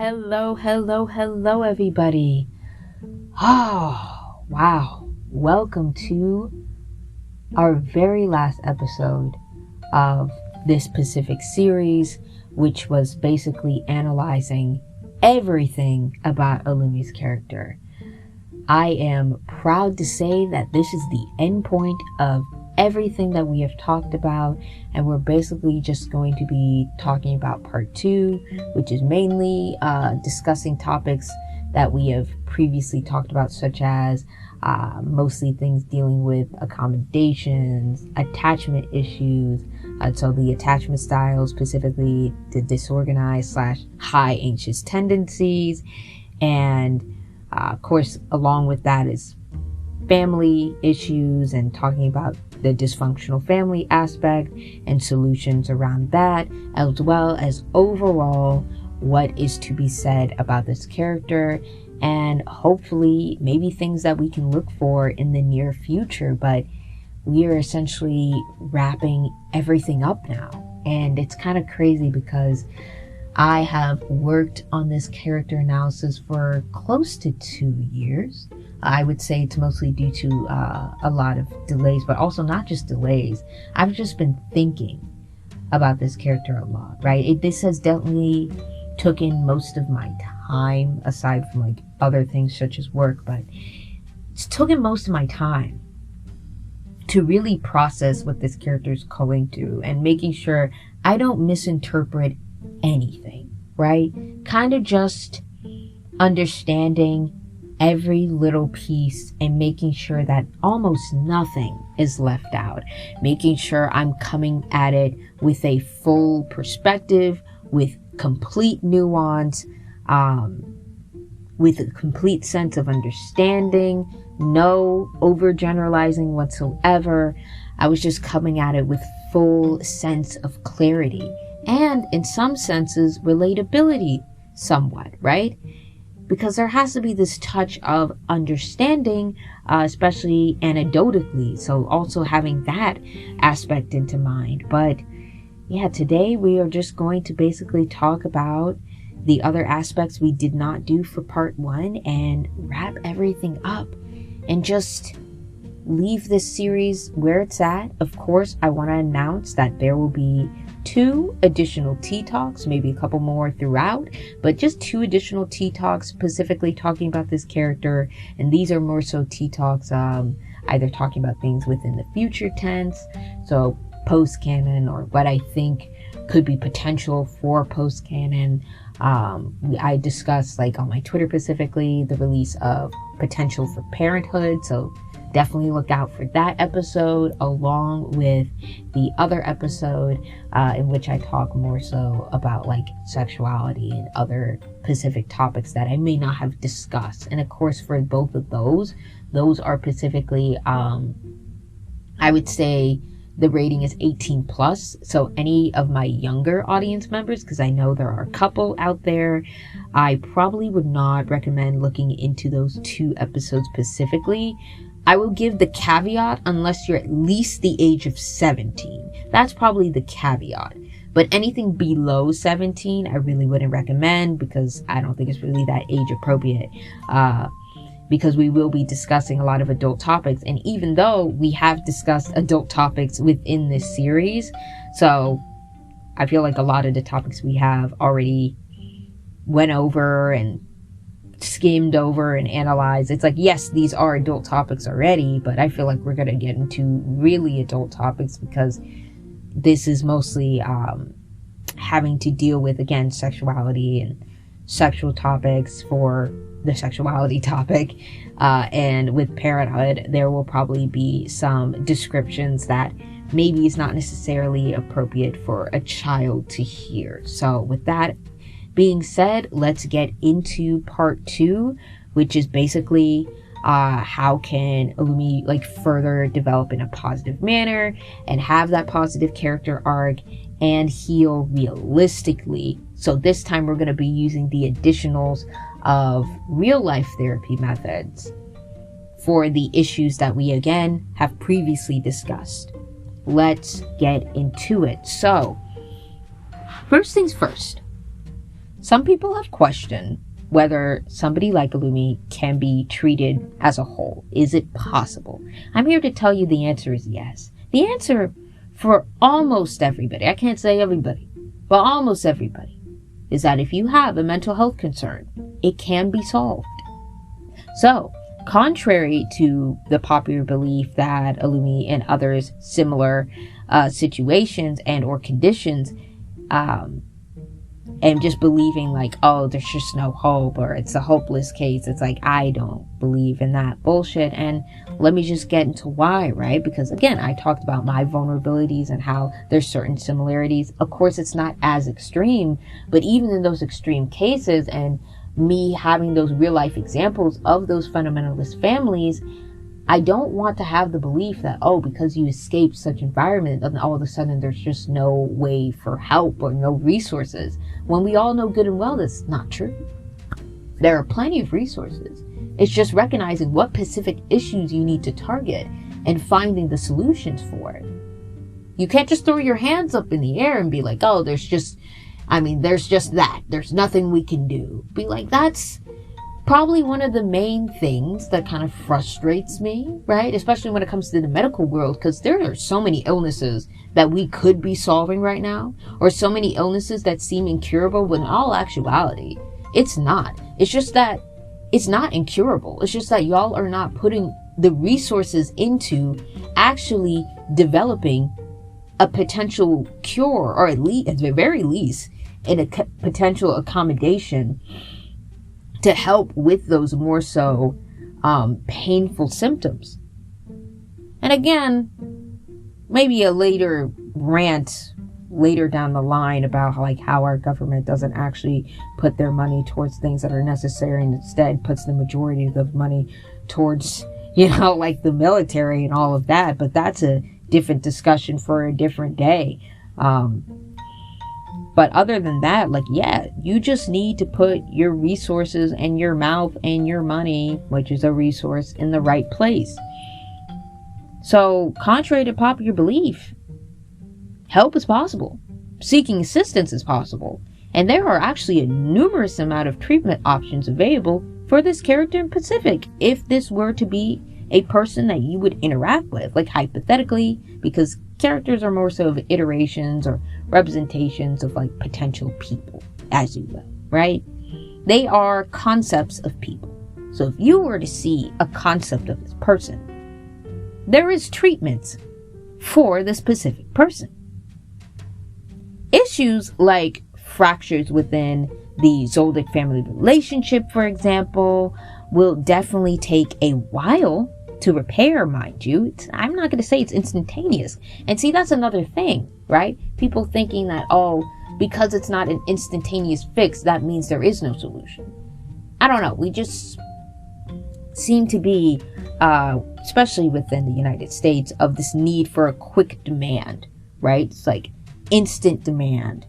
Hello, everybody. Oh, wow. Welcome to our very last episode of this Pacific series, which was basically analyzing everything about Illumi's character. I am proud to say that this is the end point of everything that we have talked about, and we're basically just going to be talking about part 2, which is mainly discussing topics that we have previously talked about, such as mostly things dealing with accommodations, attachment issues, so the attachment styles, specifically the disorganized / high anxious tendencies, and of course along with that is family issues and talking about the dysfunctional family aspect and solutions around that, as well as overall what is to be said about this character, and hopefully maybe things that we can look for in the near future. But we are essentially wrapping everything up now, and it's kind of crazy because I have worked on this character analysis for close to 2 years. I would say it's mostly due to a lot of delays, but also not just delays. I've just been thinking about this character a lot, right? This has definitely taken most of my time, aside from like other things such as work, but it's taken most of my time to really process what this character is going through and making sure I don't misinterpret anything, right? Kind of just understanding every little piece and making sure that almost nothing is left out, making sure I'm coming at it with a full perspective, with complete nuance, with a complete sense of understanding, no overgeneralizing whatsoever. I was just coming at it with full sense of clarity and, in some senses, relatability somewhat, right? Because there has to be this touch of understanding, especially anecdotally. So also having that aspect into mind. But yeah, today we are just going to basically talk about the other aspects we did not do for part 1 and wrap everything up and just leave this series where it's at. Of course, I want to announce that there will be 2 additional tea talks, maybe a couple more throughout, but just 2 additional tea talks specifically talking about this character. And these are more so tea talks, either talking about things within the future tense, so post-canon, or what I think could be potential for post-canon. I discussed, like on my Twitter specifically, the release of potential for parenthood, so definitely look out for that episode, along with the other episode in which I talk more so about like sexuality and other specific topics that I may not have discussed. And of course, for both of those are specifically, I would say the rating is 18 plus. So any of my younger audience members, because I know there are a couple out there, I probably would not recommend looking into those 2 episodes specifically. I will give the caveat unless you're at least the age of 17. That's probably the caveat. But anything below 17, I really wouldn't recommend, because I don't think it's really that age appropriate. Because we will be discussing a lot of adult topics. And even though we have discussed adult topics within this series, so I feel like a lot of the topics we have already went over and skimmed over and analyzed. It's like, yes, these are adult topics already, but I feel like we're going to get into really adult topics because this is mostly having to deal with, again, sexuality and sexual topics for the sexuality topic, and with parenthood there will probably be some descriptions that maybe is not necessarily appropriate for a child to hear. So with that being said, let's get into part 2, which is basically how can Illumi like further develop in a positive manner and have that positive character arc and heal realistically. So this time we're going to be using the additionals of real life therapy methods for the issues that we again have previously discussed. Let's get into it. So first things first, Some people have questioned whether somebody like Illumi can be treated as a whole. Is it possible? I'm here to tell you the answer is yes. The answer for almost everybody, I can't say everybody, but almost everybody, is that if you have a mental health concern, it can be solved. So, contrary to the popular belief that Illumi and others similar situations and or conditions, and just believing like, oh, there's just no hope, or it's a hopeless case. It's like, I don't believe in that bullshit. And let me just get into why, right? Because again, I talked about my vulnerabilities and how there's certain similarities. Of course, it's not as extreme, but even in those extreme cases and me having those real life examples of those fundamentalist families, I don't want to have the belief that, oh, because you escaped such environment, then all of a sudden there's just no way for help or no resources. When we all know good and well that's not true. There are plenty of resources. It's just recognizing what specific issues you need to target and finding the solutions for it. You can't just throw your hands up in the air and be like, oh, there's just that. There's nothing we can do. Be like, that's probably one of the main things that kind of frustrates me, right? Especially when it comes to the medical world, because there are so many illnesses that we could be solving right now, or so many illnesses that seem incurable when in all actuality, it's not. It's just that it's not incurable. It's just that y'all are not putting the resources into actually developing a potential cure, or at least, at the very least, in a potential accommodation to help with those more so painful symptoms. And again, maybe a later rant later down the line about how our government doesn't actually put their money towards things that are necessary and instead puts the majority of the money towards, like the military and all of that. But that's a different discussion for a different day. But other than that, you just need to put your resources and your mouth and your money, which is a resource, in the right place. So, contrary to popular belief, help is possible. Seeking assistance is possible. And there are actually a numerous amount of treatment options available for this character in specific, if this were to be a person that you would interact with, hypothetically, because characters are more so of iterations or representations of potential people, as you will, right? They are concepts of people. So if you were to see a concept of this person, there is treatments for the specific person. Issues like fractures within the Zoldyck family relationship, for example, will definitely take a while to repair, mind you. I'm not going to say it's instantaneous. And see, that's another thing, right? People thinking that, oh, because it's not an instantaneous fix, that means there is no solution. I don't know. We just seem to be, especially within the United States, of this need for a quick demand, right? It's instant demand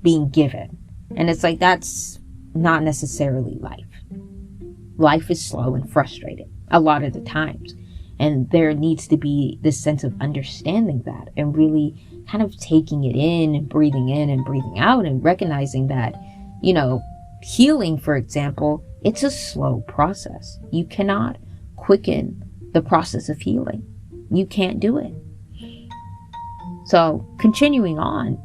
being given. And it's that's not necessarily life. Life is slow and frustrating a lot of the times. And there needs to be this sense of understanding that and really kind of taking it in and breathing out and recognizing that, healing, for example, it's a slow process. You cannot quicken the process of healing. You can't do it. So continuing on,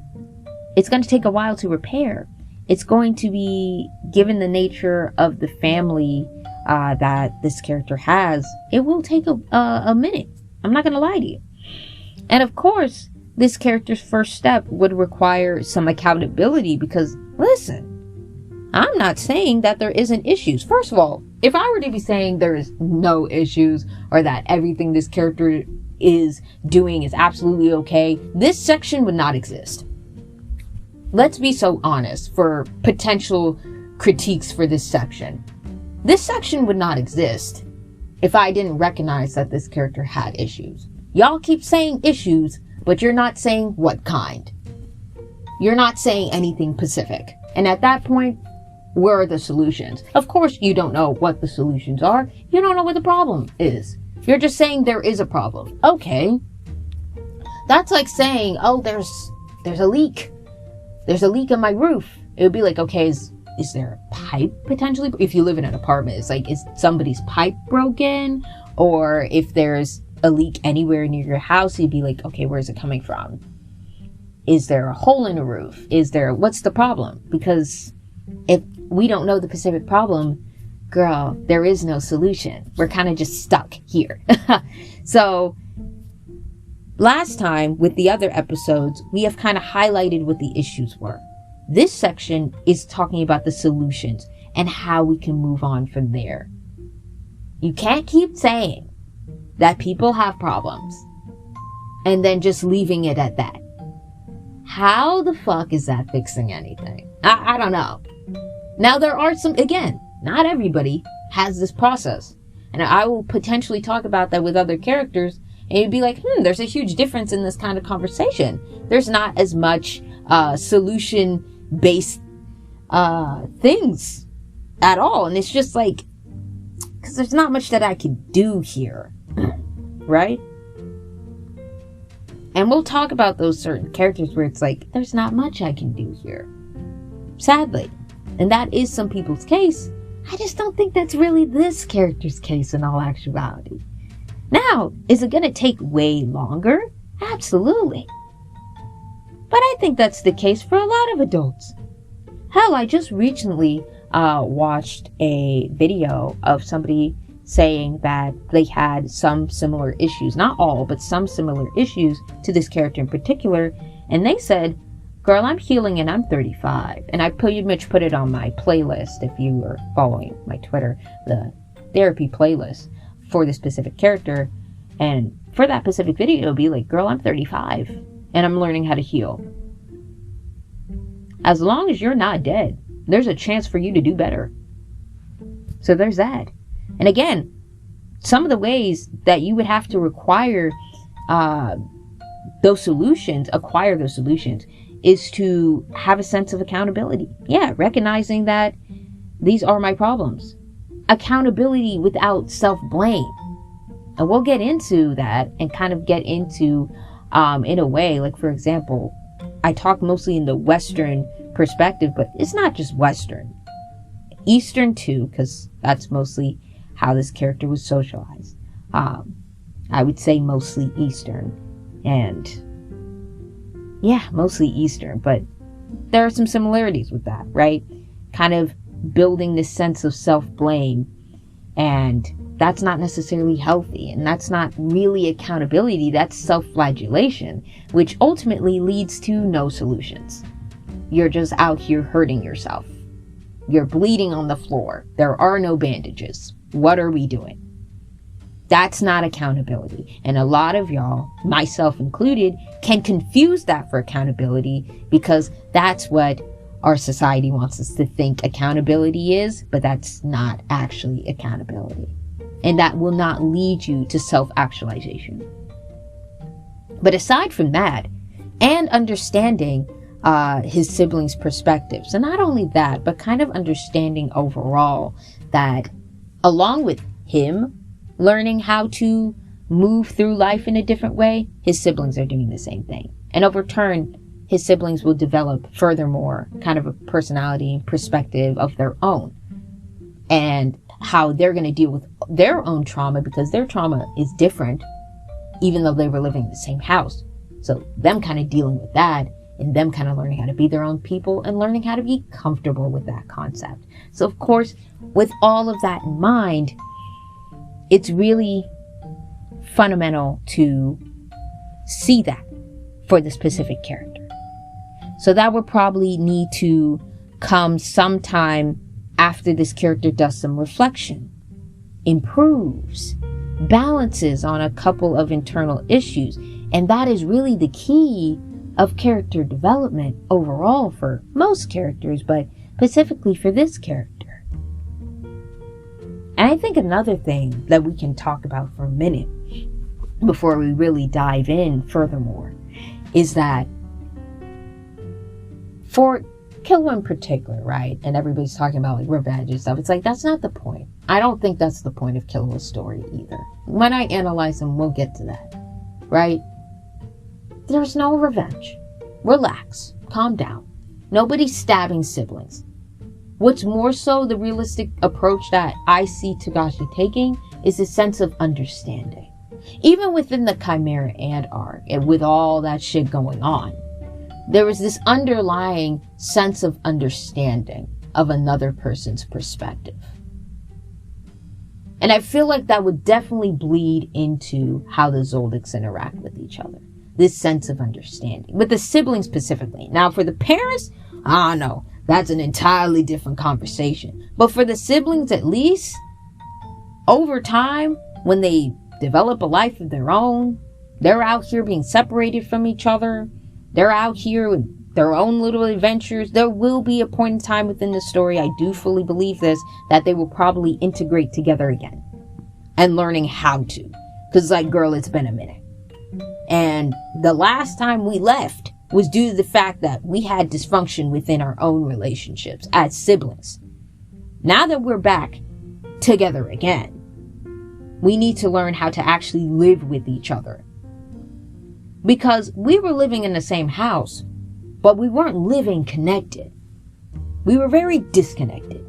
it's going to take a while to repair. It's going to be, given the nature of the family that this character has, it will take a minute. I'm not going to lie to you. And of course, this character's first step would require some accountability because, listen, I'm not saying that there isn't issues. First of all, if I were to be saying there is no issues or that everything this character is doing is absolutely okay, this section would not exist. Let's be so honest for potential critiques for this section. This section would not exist if I didn't recognize that this character had issues. Y'all keep saying issues, but you're not saying what kind. You're not saying anything specific. And at that point, where are the solutions? Of course, you don't know what the solutions are. You don't know what the problem is. You're just saying there is a problem. Okay. That's like saying, oh, there's a leak. There's a leak in my roof. It would be like, okay, is there a pipe potentially? If you live in an apartment, it's like, is somebody's pipe broken? Or if there's a leak anywhere near your house, you'd be like, okay, where's it coming from? Is there a hole in the roof? What's the problem? Because if we don't know the specific problem, girl, there is no solution. We're kind of just stuck here. So last time with the other episodes, we have kind of highlighted what the issues were. This section is talking about the solutions and how we can move on from there. You can't keep saying that people have problems and then just leaving it at that. How the fuck is that fixing anything? I don't know. Now there are some, again, not everybody has this process. And I will potentially talk about that with other characters. And you'd be like, there's a huge difference in this kind of conversation. There's not as much solution-based things at all. And it's just like, because there's not much that I can do here. Right? And we'll talk about those certain characters where it's like, there's not much I can do here. Sadly. And that is some people's case. I just don't think that's really this character's case in all actuality. Now, is it going to take way longer? Absolutely. But I think that's the case for a lot of adults. Hell, I just recently watched a video of somebody saying that they had some similar issues. Not all, but some similar issues to this character in particular. And they said, girl, I'm healing and I'm 35. And I pretty much put it on my playlist, if you were following my Twitter, the therapy playlist for this specific character. And for that specific video, it'll be like, girl, I'm 35 and I'm learning how to heal. As long as you're not dead, there's a chance for you to do better. So there's that. And again, some of the ways that you would have to acquire those solutions is to have a sense of accountability. Yeah, recognizing that these are my problems. Accountability without self-blame. And we'll get into that and kind of get into, in a way, like for example, I talk mostly in the Western perspective, but it's not just Western. Eastern too, because that's mostly how this character was socialized. I would say mostly Eastern. And yeah, mostly Eastern, but there are some similarities with that, right? Kind of building this sense of self-blame, and that's not necessarily healthy, and that's not really accountability, that's self-flagellation, which ultimately leads to no solutions. You're just out here hurting yourself. You're bleeding on the floor. There are no bandages. What are we doing? That's not accountability. And a lot of y'all, myself included, can confuse that for accountability because that's what our society wants us to think accountability is, but that's not actually accountability. And that will not lead you to self-actualization. But aside from that, and understanding his siblings' perspectives, and not only that, but kind of understanding overall that along with him learning how to move through life in a different way, his siblings are doing the same thing. And over turn, his siblings will develop furthermore kind of a personality and perspective of their own. And how they're going to deal with their own trauma, because their trauma is different, even though they were living in the same house. So them kind of dealing with that, and them kind of learning how to be their own people and learning how to be comfortable with that concept. So of course, with all of that in mind, it's really fundamental to see that for the specific character. So that would probably need to come sometime after this character does some reflection, improves, balances on a couple of internal issues. And that is really the key of character development overall for most characters, but specifically for this character. And I think another thing that we can talk about for a minute before we really dive in furthermore is that for Killua in particular, right? And everybody's talking about like revenge and stuff. It's like, that's not the point. I don't think that's the point of Killua's story either. When I analyze them, we'll get to that, right? There's no revenge. Relax. Calm down. Nobody's stabbing siblings. What's more so the realistic approach that I see Togashi taking is a sense of understanding. Even within the Chimera Ant arc, and with all that shit going on, there was this underlying sense of understanding of another person's perspective. And I feel like that would definitely bleed into how the Zoldycks interact with each other. This sense of understanding. With the siblings specifically. Now, for the parents, I don't know. That's an entirely different conversation. But for the siblings, at least, over time, when they develop a life of their own, they're out here being separated from each other. They're out here with their own little adventures. There will be a point in time within the story, I do fully believe this, that they will probably integrate together again. And learning how to. Because, like, girl, it's been a minute. And the last time we left was due to the fact that we had dysfunction within our own relationships as siblings. Now that we're back together again, we need to learn how to actually live with each other. Because we were living in the same house, but we weren't living connected. We were very disconnected.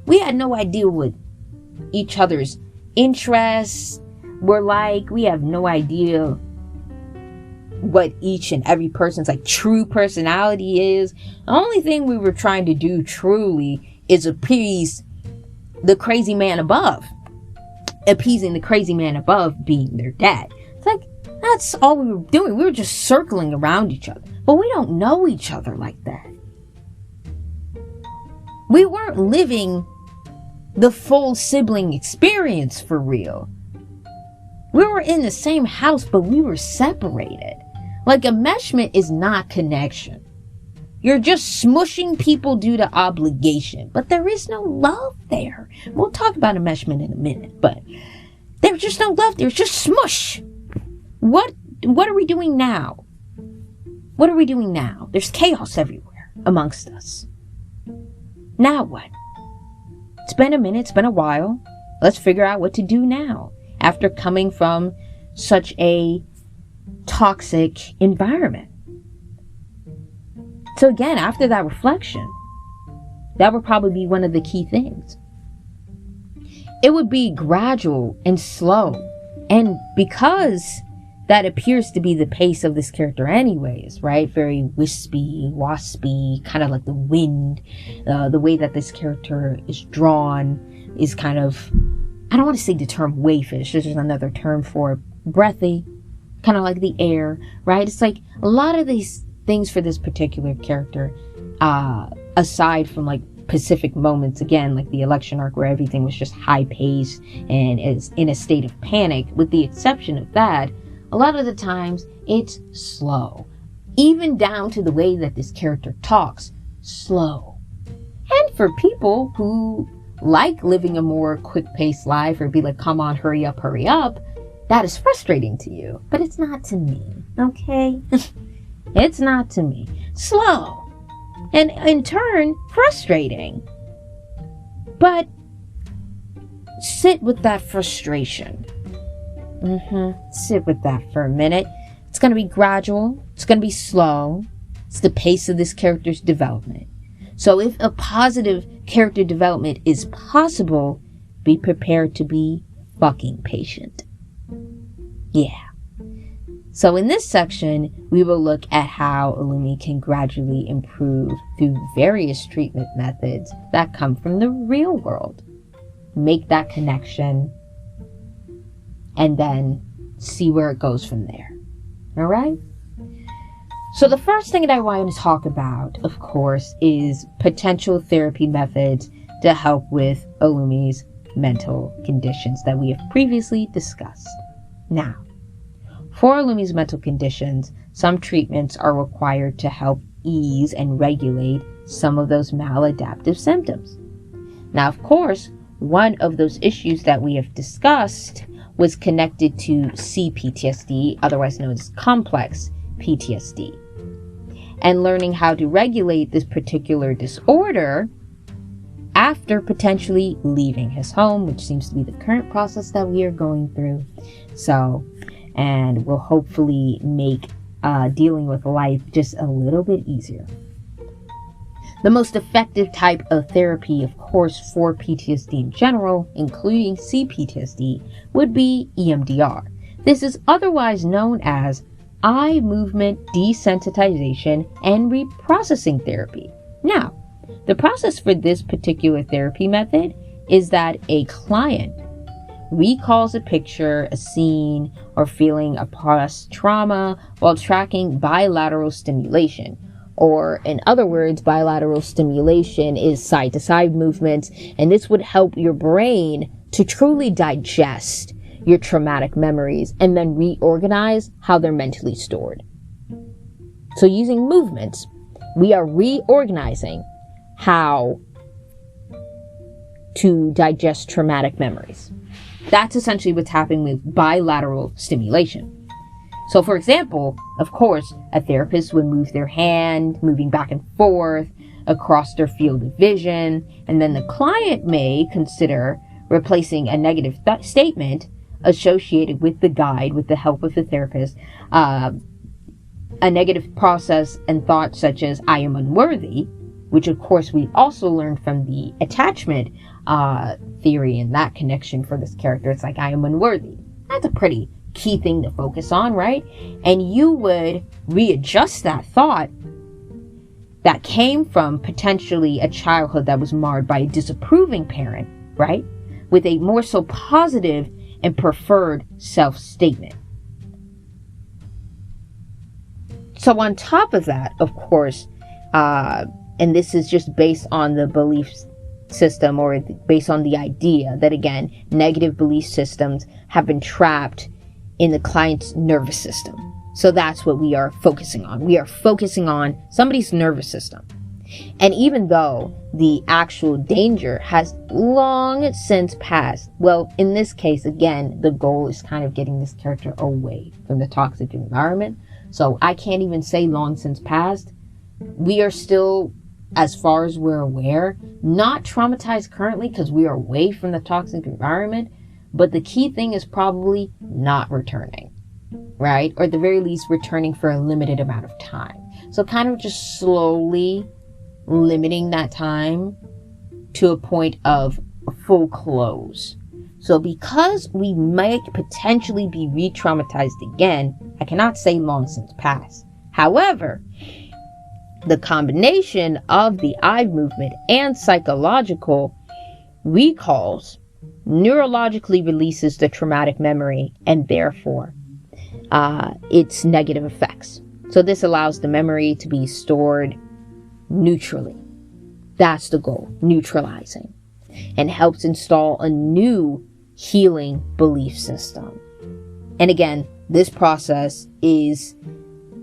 We had no idea what each other's interests were like. We have no idea what each and every person's like true personality is. The only thing we were trying to do truly is appease the crazy man above. Appeasing the crazy man above being their dad. It's like, that's all we were doing. We were just circling around each other. But we don't know each other like that. We weren't living the full sibling experience for real. We were in the same house, but we were separated. Like, enmeshment is not connection. You're just smushing people due to obligation. But there is no love there. We'll talk about enmeshment in a minute. But there's just no love. There's just smush. What are we doing now? What are we doing now? There's chaos everywhere amongst us. Now what? It's been a minute. It's been a while. Let's figure out what to do now. After coming from such a toxic environment. So again, after that reflection, that would probably be one of the key things. It would be gradual and slow. And because that appears to be the pace of this character anyways, right? Very wispy, waspy, kind of like the wind. The way that this character is drawn is kind of, I don't want to say the term wayfish. There's another term for breathy, kind of like the air, right? It's like a lot of these things for this particular character, aside from like specific moments, again, like the election arc where everything was just high paced and is in a state of panic, with the exception of that, a lot of the times it's slow. Even down to the way that this character talks, slow. And for people who like living a more quick-paced life or be like, come on, hurry up, that is frustrating to you. But it's not to me, okay? It's not to me. Slow. And in turn, frustrating. But sit with that frustration. Sit with that for a minute. It's going to be gradual. It's going to be slow. It's the pace of this character's development. So if a positive character development is possible, be prepared to be fucking patient. Yeah. So in this section, we will look at how Illumi can gradually improve through various treatment methods that come from the real world. Make that connection and then see where it goes from there. All right? So the first thing that I want to talk about, of course, is potential therapy methods to help with Illumi's mental conditions that we have previously discussed. Now, for Illumi's mental conditions, some treatments are required to help ease and regulate some of those maladaptive symptoms. Now, of course, one of those issues that we have discussed was connected to CPTSD, otherwise known as complex PTSD. And learning how to regulate this particular disorder after potentially leaving his home, which seems to be the current process that we are going through. So, and will hopefully make dealing with life just a little bit easier. The most effective type of therapy, of course, for PTSD in general, including CPTSD, would be EMDR. This is otherwise known as eye movement desensitization and reprocessing therapy. Now, the process for this particular therapy method is that a client recalls a picture, a scene, or feeling of past trauma while tracking bilateral stimulation. Or in other words, bilateral stimulation is side-to-side movements, and this would help your brain to truly digest your traumatic memories and then reorganize how they're mentally stored. So using movements, we are reorganizing how to digest traumatic memories. That's essentially what's happening with bilateral stimulation. So for example, of course, a therapist would move their hand, moving back and forth across their field of vision, and then the client may consider replacing a negative statement associated with the guide with the help of the therapist, a negative process and thought such as I am unworthy, which of course we also learned from the attachment theory and that connection for this character. It's like I am unworthy. That's a pretty key thing to focus on, right? And you would readjust that thought that came from potentially a childhood that was marred by a disapproving parent, right? With a more so positive and preferred self-statement. So on top of that, of course, and this is just based on the belief system or based on the idea that, again, negative belief systems have been trapped in the client's nervous system. So that's what we are focusing on. We are focusing on somebody's nervous system. And even though the actual danger has long since passed, well, in this case, again, the goal is kind of getting this character away from the toxic environment. So I can't even say long since passed. We are still, as far as we're aware, not traumatized currently because we are away from the toxic environment. But the key thing is probably not returning, right? Or at the very least, returning for a limited amount of time. So kind of just slowly limiting that time to a point of full close. So because we might potentially be re-traumatized again, I cannot say long since past. However, the combination of the eye movement and psychological recalls neurologically releases the traumatic memory and therefore its negative effects. So this allows the memory to be stored neutrally. That's the goal, neutralizing, and helps install a new healing belief system. And again, this process is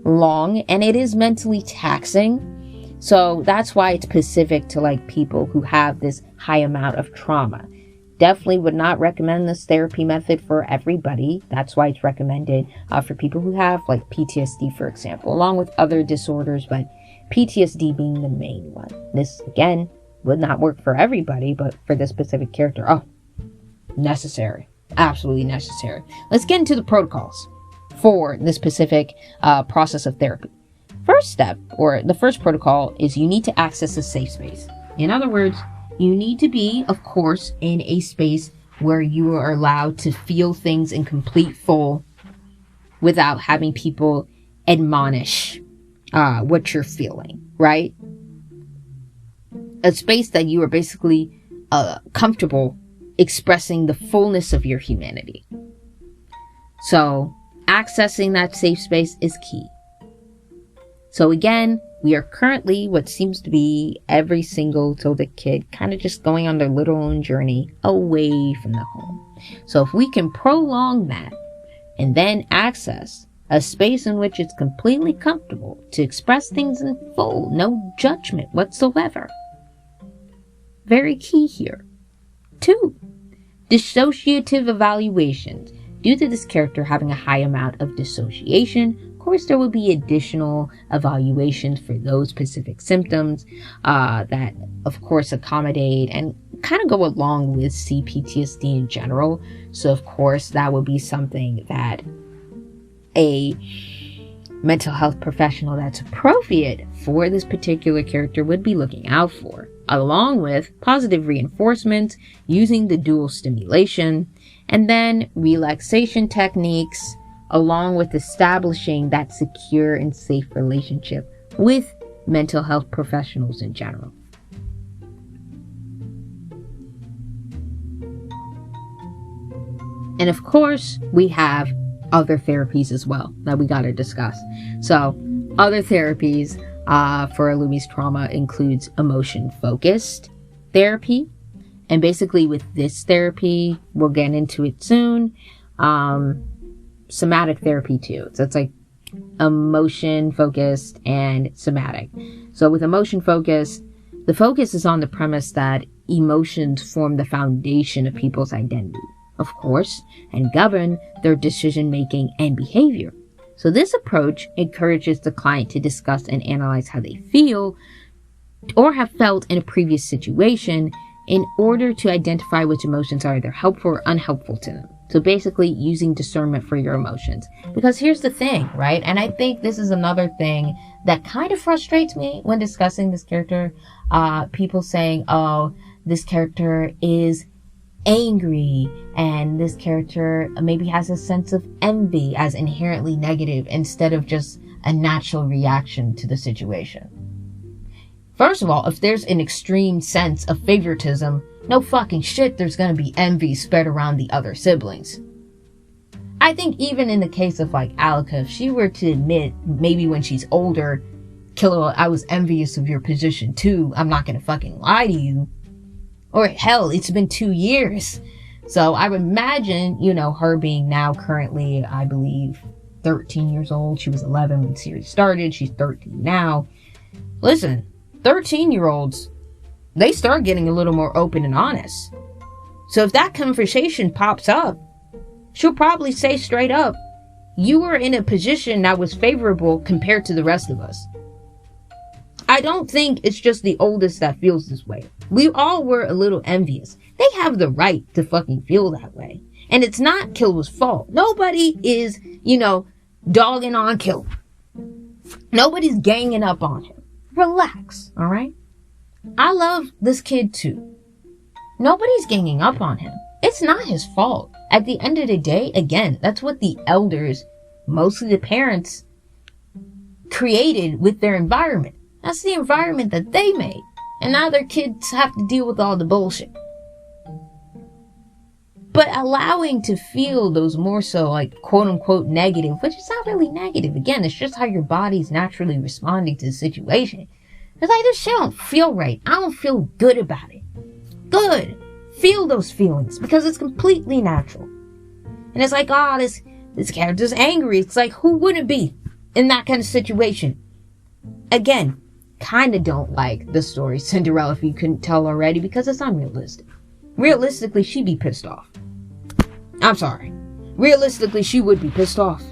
long and it is mentally taxing. So that's why it's specific to like people who have this high amount of trauma. Definitely would not recommend this therapy method for everybody. That's why it's recommended for people who have like PTSD, for example, along with other disorders, but PTSD being the main one. This, again, would not work for everybody, but for this specific character, necessary. Absolutely necessary. Let's get into the protocols for this specific process of therapy. First step, or the first protocol, is you need to access a safe space. In other words, you need to be, of course, in a space where you are allowed to feel things in complete full without having people admonish what you're feeling, right? A space that you are basically comfortable expressing the fullness of your humanity. So accessing that safe space is key. So again, we are currently what seems to be every single tilted kid kind of just going on their little own journey away from the home. So if we can prolong that and then access a space in which it's completely comfortable to express things in full, no judgment whatsoever. Very key here. 2, dissociative evaluations. Due to this character having a high amount of dissociation, of course there will be additional evaluations for those specific symptoms that of course accommodate and kind of go along with CPTSD in general. So of course that would be something that a mental health professional that's appropriate for this particular character would be looking out for, along with positive reinforcement using the dual stimulation, and then relaxation techniques, along with establishing that secure and safe relationship with mental health professionals in general. And of course, we have other therapies as well that we got to discuss. So other therapies for Illumi's trauma includes emotion-focused therapy. And basically with this therapy, we'll get into it soon, somatic therapy too. So it's like emotion-focused and somatic. So with emotion-focused, the focus is on the premise that emotions form the foundation of people's identity, of course, and govern their decision-making and behavior. So this approach encourages the client to discuss and analyze how they feel or have felt in a previous situation in order to identify which emotions are either helpful or unhelpful to them. So basically using discernment for your emotions. Because here's the thing, right? And I think this is another thing that kind of frustrates me when discussing this character. People saying, oh, this character is angry, and this character maybe has a sense of envy as inherently negative instead of just a natural reaction to the situation. First of all, if there's an extreme sense of favoritism, no fucking shit there's gonna be envy spread around the other siblings. I think even in the case of like Alika, if she were to admit maybe when she's older, Killer, I was envious of your position too, I'm not gonna fucking lie to you. Or hell, it's been 2 years. So I would imagine, her being now currently, I believe, 13 years old. She was 11 when the series started. She's 13 now. Listen, 13-year-olds, they start getting a little more open and honest. So if that conversation pops up, she'll probably say straight up, you were in a position that was favorable compared to the rest of us. I don't think it's just the oldest that feels this way. We all were a little envious. They have the right to fucking feel that way. And it's not Killua's fault. Nobody is, dogging on Killua. Nobody's ganging up on him. Relax, alright? I love this kid too. Nobody's ganging up on him. It's not his fault. At the end of the day, again, that's what the elders, mostly the parents, created with their environment. That's the environment that they made. And now their kids have to deal with all the bullshit. But allowing to feel those more so like quote unquote negative, which is not really negative. Again, it's just how your body's naturally responding to the situation. It's like, this shit don't feel right. I don't feel good about it. Good. Feel those feelings because it's completely natural. And it's like, oh, this character's angry. It's like, who wouldn't be in that kind of situation? Again, kind of don't like the story Cinderella, if you couldn't tell already, because it's unrealistic. Realistically, she'd be pissed off. I'm sorry. Realistically, she would be pissed off.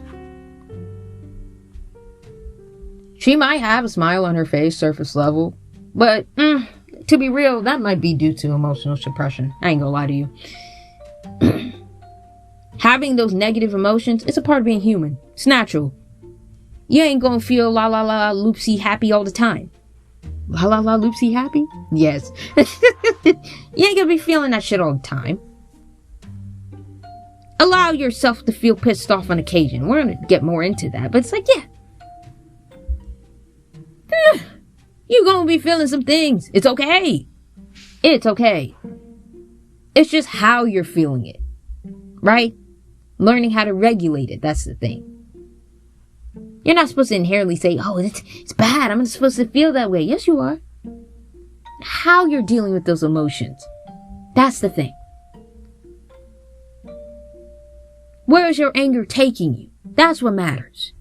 She might have a smile on her face, surface level, but to be real, that might be due to emotional suppression. I ain't gonna lie to you. Having those negative emotions is a part of being human. It's natural. You ain't gonna feel la la la loopsy happy all the time. La la la loopsy happy? Yes. You ain't gonna be feeling that shit all the time. Allow yourself to feel pissed off on occasion. We're gonna get more into that, but it's like, yeah. You're gonna be feeling some things. It's okay. It's okay. It's just how you're feeling it. Right? Learning how to regulate it. That's the thing. You're not supposed to inherently say, oh, it's bad. I'm not supposed to feel that way. Yes, you are. How you're dealing with those emotions. That's the thing. Where is your anger taking you? That's what matters.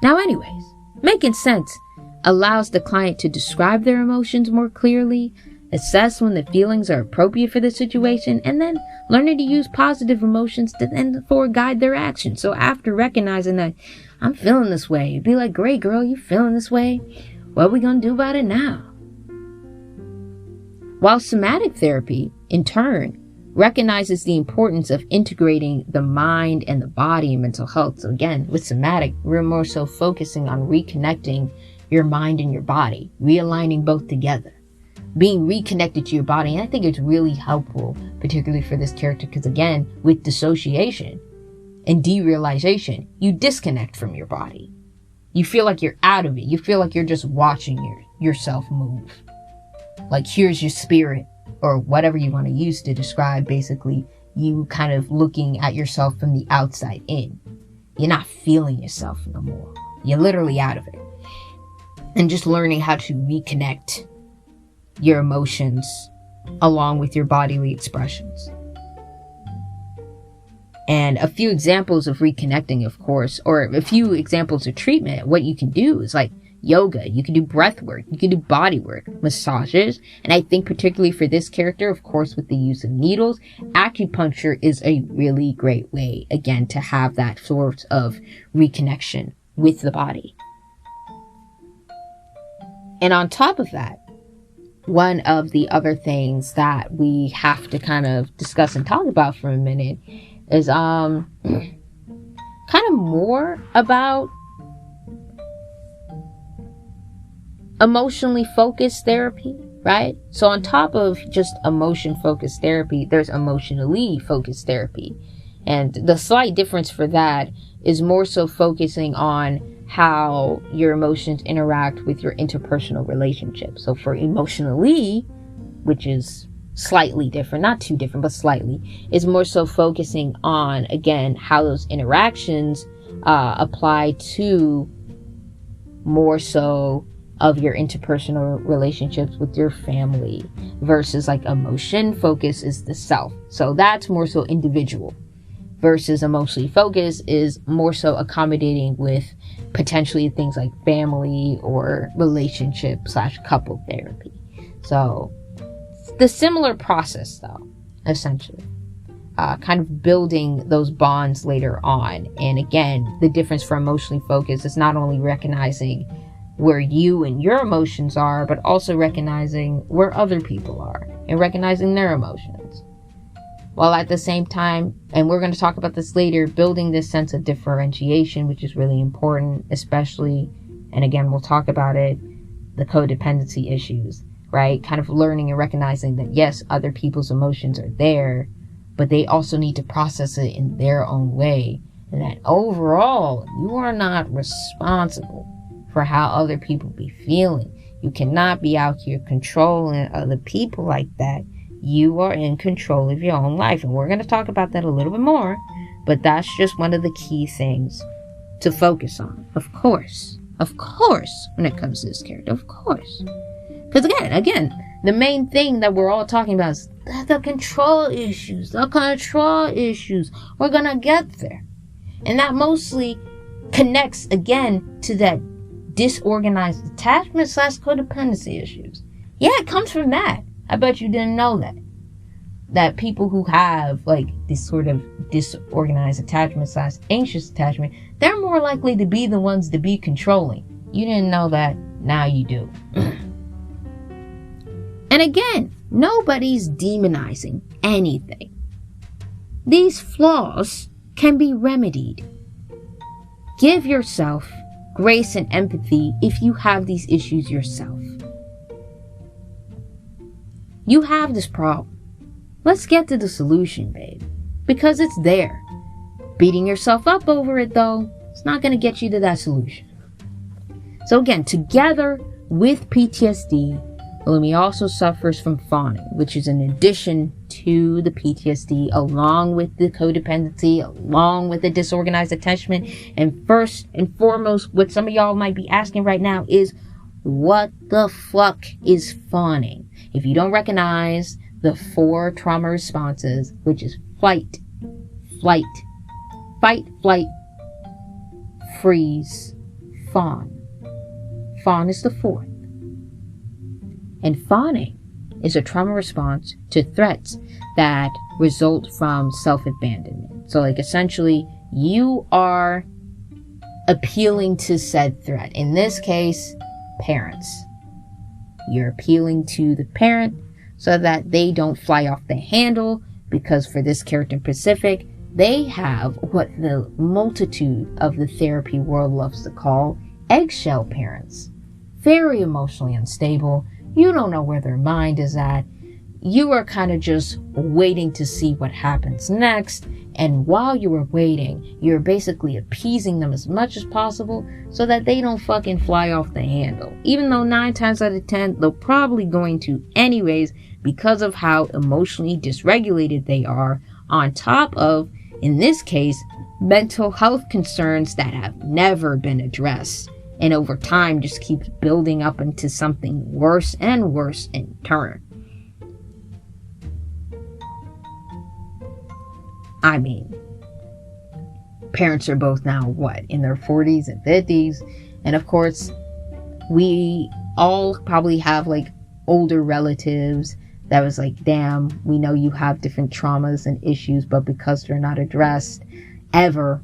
Now, anyways, making sense allows the client to describe their emotions more clearly, assess when the feelings are appropriate for the situation, and then learning to use positive emotions to then guide their actions. So after recognizing that I'm feeling this way, you'd be like, great girl, you feeling this way? What are we gonna do about it now? While somatic therapy, in turn, recognizes the importance of integrating the mind and the body in mental health. So again, with somatic, we're more so focusing on reconnecting your mind and your body, realigning both together, being reconnected to your body. And I think it's really helpful, particularly for this character, because again, with dissociation and derealization, you disconnect from your body. You feel like you're out of it. You feel like you're just watching yourself move. Like, here's your spirit, or whatever you want to use to describe basically you kind of looking at yourself from the outside in. You're not feeling yourself no more. You're literally out of it. And just learning how to reconnect your emotions along with your bodily expressions. And a few examples of reconnecting, of course, or a few examples of treatment, what you can do is like yoga, you can do breath work, you can do body work, massages. And I think particularly for this character, of course, with the use of needles, acupuncture is a really great way, again, to have that sort of reconnection with the body. And on top of that, one of the other things that we have to kind of discuss and talk about for a minute is kind of more about emotionally focused therapy, right? So on top of just emotion focused therapy, there's emotionally focused therapy. And the slight difference for that is more so focusing on how your emotions interact with your interpersonal relationships. So for emotionally, which is slightly different, not too different, but slightly, is more so focusing on, again, how those interactions apply to more so of your interpersonal relationships with your family, versus like emotion focus is the self. So that's more so individual, versus emotionally focused is more so accommodating with potentially things like family or relationship / couple therapy. So the similar process though, essentially, kind of building those bonds later on. And again, the difference for emotionally focused is not only recognizing where you and your emotions are, but also recognizing where other people are and recognizing their emotions. While at the same time, and we're going to talk about this later, building this sense of differentiation, which is really important, especially, and again, we'll talk about it, the codependency issues, right? Kind of learning and recognizing that yes, other people's emotions are there, but they also need to process it in their own way. And that overall, you are not responsible for how other people be feeling. You cannot be out here controlling other people like that. You are in control of your own life. And we're going to talk about that a little bit more, but that's just one of the key things to focus on. Of course, when it comes to this character, of course. Because again, the main thing that we're all talking about is the control issues. We're going to get there. And that mostly connects again to that disorganized attachment / codependency issues. Yeah, it comes from that. I bet you didn't know that. That people who have like this sort of disorganized attachment / anxious attachment, they're more likely to be the ones to be controlling. You didn't know that, now you do. And again, nobody's demonizing anything. These flaws can be remedied. Give yourself grace and empathy if you have these issues yourself. You have this problem. Let's get to the solution, babe. Because it's there. Beating yourself up over it, though, it's not going to get you to that solution. So again, together with PTSD, Illumi also suffers from fawning, which is an addition to the PTSD, along with the codependency, along with the disorganized attachment. And first and foremost, what some of y'all might be asking right now is, what the fuck is fawning? If you don't recognize the 4 trauma responses, which is fight, flight, freeze, fawn. Fawn is the 4th. And fawning is a trauma response to threats that result from self-abandonment. So like essentially, you are appealing to said threat. In this case, parents. You're appealing to the parent so that they don't fly off the handle because for this character in Pacific, they have what the multitude of the therapy world loves to call eggshell parents. Very emotionally unstable. You don't know where their mind is at. You are kind of just waiting to see what happens next. And while you are waiting, you're basically appeasing them as much as possible so that they don't fucking fly off the handle. Even though 9 times out of 10, they're probably going to anyways because of how emotionally dysregulated they are, on top of, in this case, mental health concerns that have never been addressed. And over time just keeps building up into something worse and worse in turn. I mean, parents are both now, in their 40s and 50s. And of course, we all probably have older relatives that was damn, we know you have different traumas and issues, but because they're not addressed ever,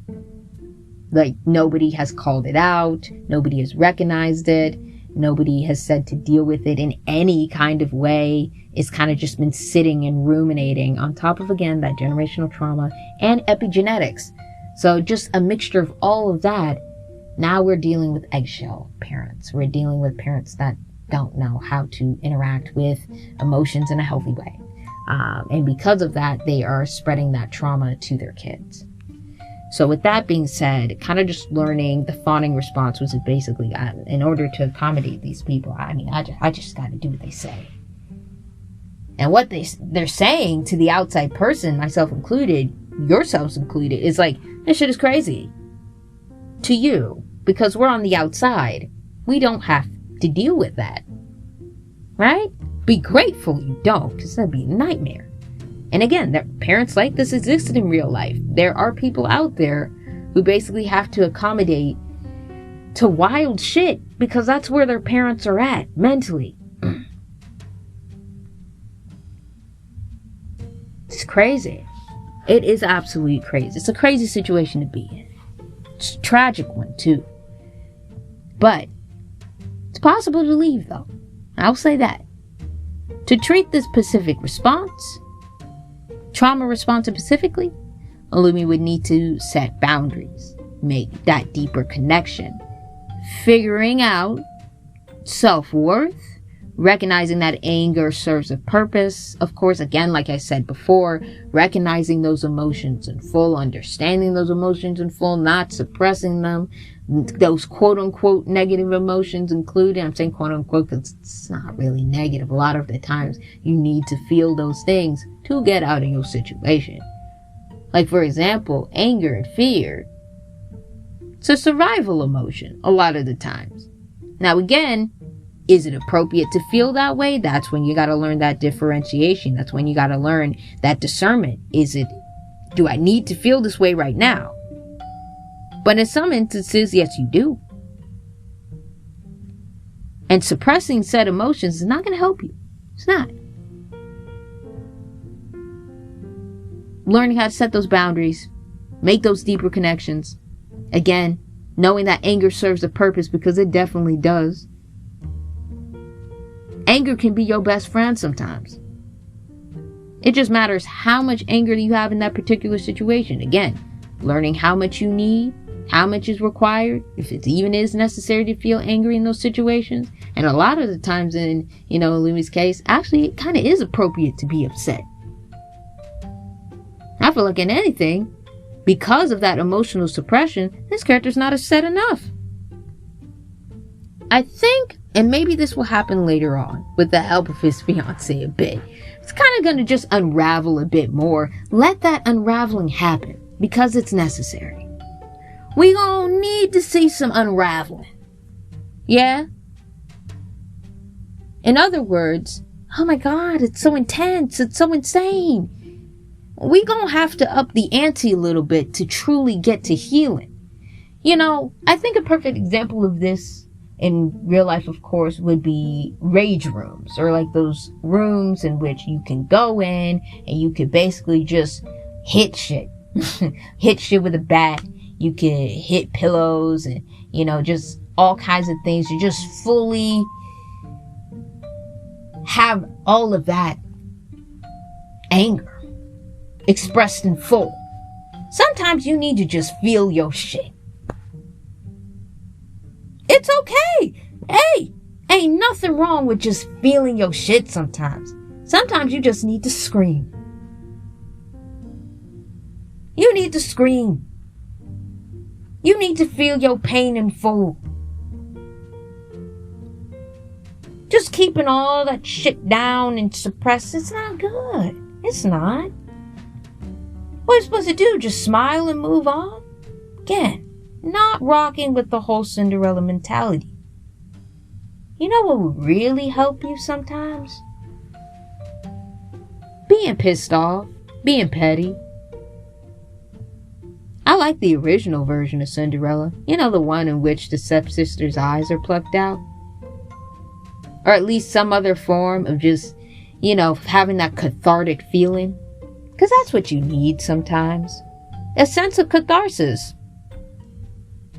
nobody has called it out, nobody has recognized it, nobody has said to deal with it in any kind of way. It's kind of just been sitting and ruminating on top of, again, that generational trauma and epigenetics. So just a mixture of all of that. Now we're dealing with eggshell parents. We're dealing with parents that don't know how to interact with emotions in a healthy way. And because of that, they are spreading that trauma to their kids. So with that being said, kind of just learning the fawning response was basically, in order to accommodate these people, I just got to do what they say. And what they're saying to the outside person, myself included, yourselves included, is this shit is crazy. To you, because we're on the outside, we don't have to deal with that. Right? Be grateful you don't, because that'd be a nightmare. And again, that parents like this existed in real life. There are people out there who basically have to accommodate to wild shit because that's where their parents are at mentally. It's crazy. It is absolutely crazy. It's a crazy situation to be in. It's a tragic one too. But it's possible to leave though. I'll say that. To treat this Pacific response, trauma response specifically, Illumi would need to set boundaries, make that deeper connection, figuring out self-worth, recognizing that anger serves a purpose. Of course, again, like I said before, recognizing those emotions in full, understanding those emotions in full, not suppressing them, those quote-unquote negative emotions included. I'm saying quote-unquote because it's not really negative. A lot of the times you need to feel those things to get out of your situation. Like, for example, anger and fear. It's a survival emotion a lot of the times. Now, again, is it appropriate to feel that way? That's when you got to learn that differentiation. That's when you got to learn that discernment. Do I need to feel this way right now? But in some instances, yes, you do. And suppressing said emotions is not going to help you. It's not. Learning how to set those boundaries, make those deeper connections. Again, knowing that anger serves a purpose, because it definitely does. Anger can be your best friend sometimes. It just matters how much anger you have in that particular situation. Again, learning how much you need, how much is required, if it even is necessary to feel angry in those situations. And a lot of the times in, Illumi's case, actually it kind of is appropriate to be upset. I feel like in anything, because of that emotional suppression, this character's not upset enough. I think, and maybe this will happen later on with the help of his fiance a bit, it's kind of going to just unravel a bit more. Let that unraveling happen because it's necessary. We gonna need to see some unraveling. Yeah? In other words, oh my God, it's so intense. It's so insane. We gonna have to up the ante a little bit to truly get to healing. I think a perfect example of this in real life, of course, would be rage rooms, or like those rooms in which you can go in and you could basically just hit shit. Hit shit with a bat. You could hit pillows and, just all kinds of things. You just fully have all of that anger. expressed in full. Sometimes you need to just feel your shit. It's okay. Hey, ain't nothing wrong with just feeling your shit sometimes. Sometimes you just need to scream. You need to scream. You need to feel your pain in full. Just keeping all that shit down and suppressed, it's not good. It's not. What are you supposed to do? Just smile and move on? Again, not rocking with the whole Cinderella mentality. You know what would really help you sometimes? Being pissed off, being petty. I like the original version of Cinderella. You know, the one in which the stepsister's eyes are plucked out. Or at least some other form of just, having that cathartic feeling. Because that's what you need sometimes. A sense of catharsis.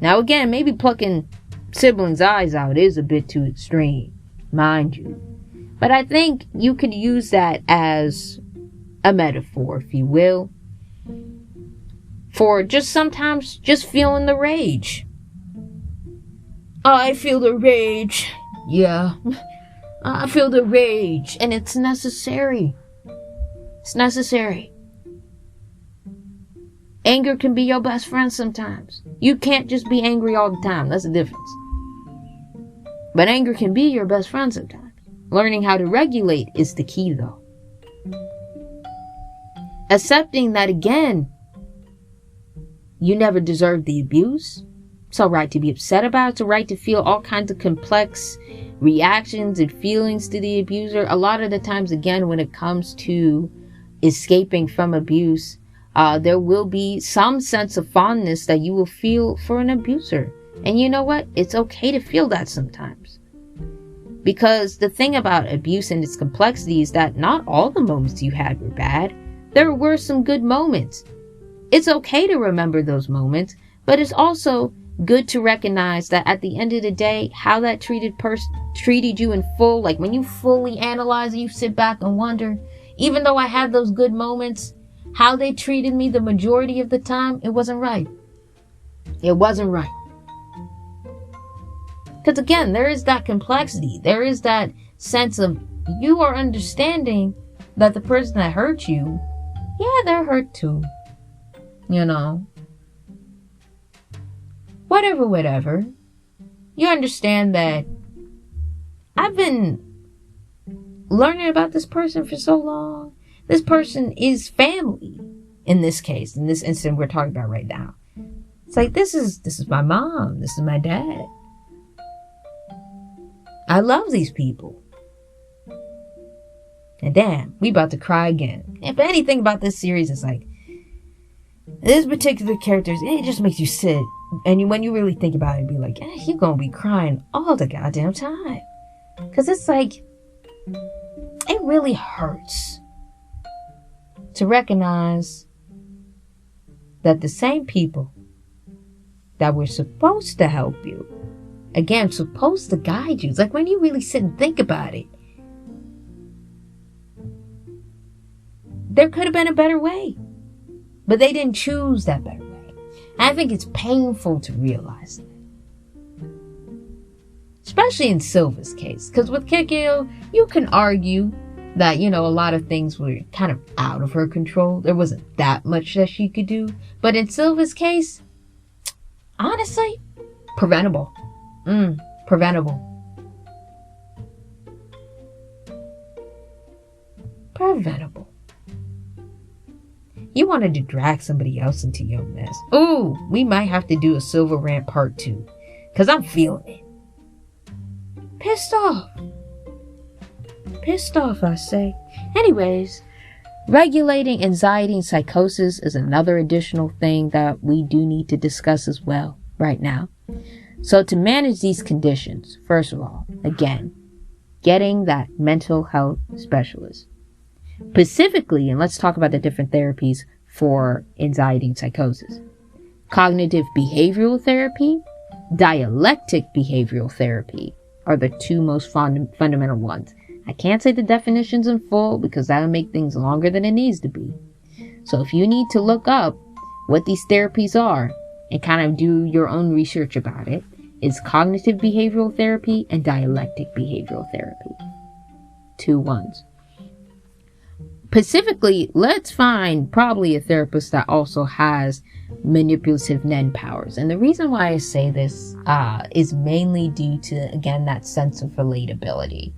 Now again, maybe plucking siblings' eyes out is a bit too extreme, mind you. But I think you could use that as a metaphor, if you will. For just sometimes just feeling the rage. I feel the rage. Yeah. I feel the rage. And it's necessary. It's necessary. Anger can be your best friend sometimes. You can't just be angry all the time. That's the difference. But anger can be your best friend sometimes. Learning how to regulate is the key, though. Accepting that, again, you never deserved the abuse. It's all right to be upset about it. It's all right to feel all kinds of complex reactions and feelings to the abuser. A lot of the times, again, when it comes to escaping from abuse, there will be some sense of fondness that you will feel for an abuser. And you know what? It's okay to feel that sometimes. Because the thing about abuse and its complexity is that not all the moments you had were bad. There were some good moments. It's okay to remember those moments, but it's also good to recognize that at the end of the day, how that treated you in full, like when you fully analyze it, you sit back and wonder, even though I had those good moments, how they treated me the majority of the time, it wasn't right. It wasn't right. Because again, there is that complexity. There is that sense of you are understanding that the person that hurt you, yeah, they're hurt too. Whatever. You understand that I've been learning about this person for so long. This person is family in this case, in this incident we're talking about right now. It's like, this is my mom. This is my dad. I love these people. And damn, we about to cry again. If anything about this series is like, this particular character, it just makes you sit. And when you really think about it, be like, you're going to be crying all the goddamn time. Because it's like, it really hurts to recognize that the same people that were supposed to help you, again, supposed to guide you. It's like when you really sit and think about it, there could have been a better way. But they didn't choose that better way. And I think it's painful to realize that. Especially in Silva's case. Because with Kikyo, you can argue that, a lot of things were kind of out of her control. There wasn't that much that she could do. But in Silva's case, honestly, preventable. Preventable. Preventable. You wanted to drag somebody else into your mess. Ooh, we might have to do a Silva rant part 2. Because I'm feeling it. Pissed off. Pissed off, I say. Anyways, regulating anxiety and psychosis is another additional thing that we do need to discuss as well right now. So to manage these conditions, first of all, again, getting that mental health specialist. Specifically, and let's talk about the different therapies for anxiety and psychosis. Cognitive behavioral therapy, dialectic behavioral therapy are the two most fundamental ones. I can't say the definitions in full because that'll make things longer than it needs to be. So if you need to look up what these therapies are and kind of do your own research about it, it's cognitive behavioral therapy and dialectic behavioral therapy. 2 ones. Specifically, let's find probably a therapist that also has manipulative NEN powers. And the reason why I say this is mainly due to, again, that sense of relatability.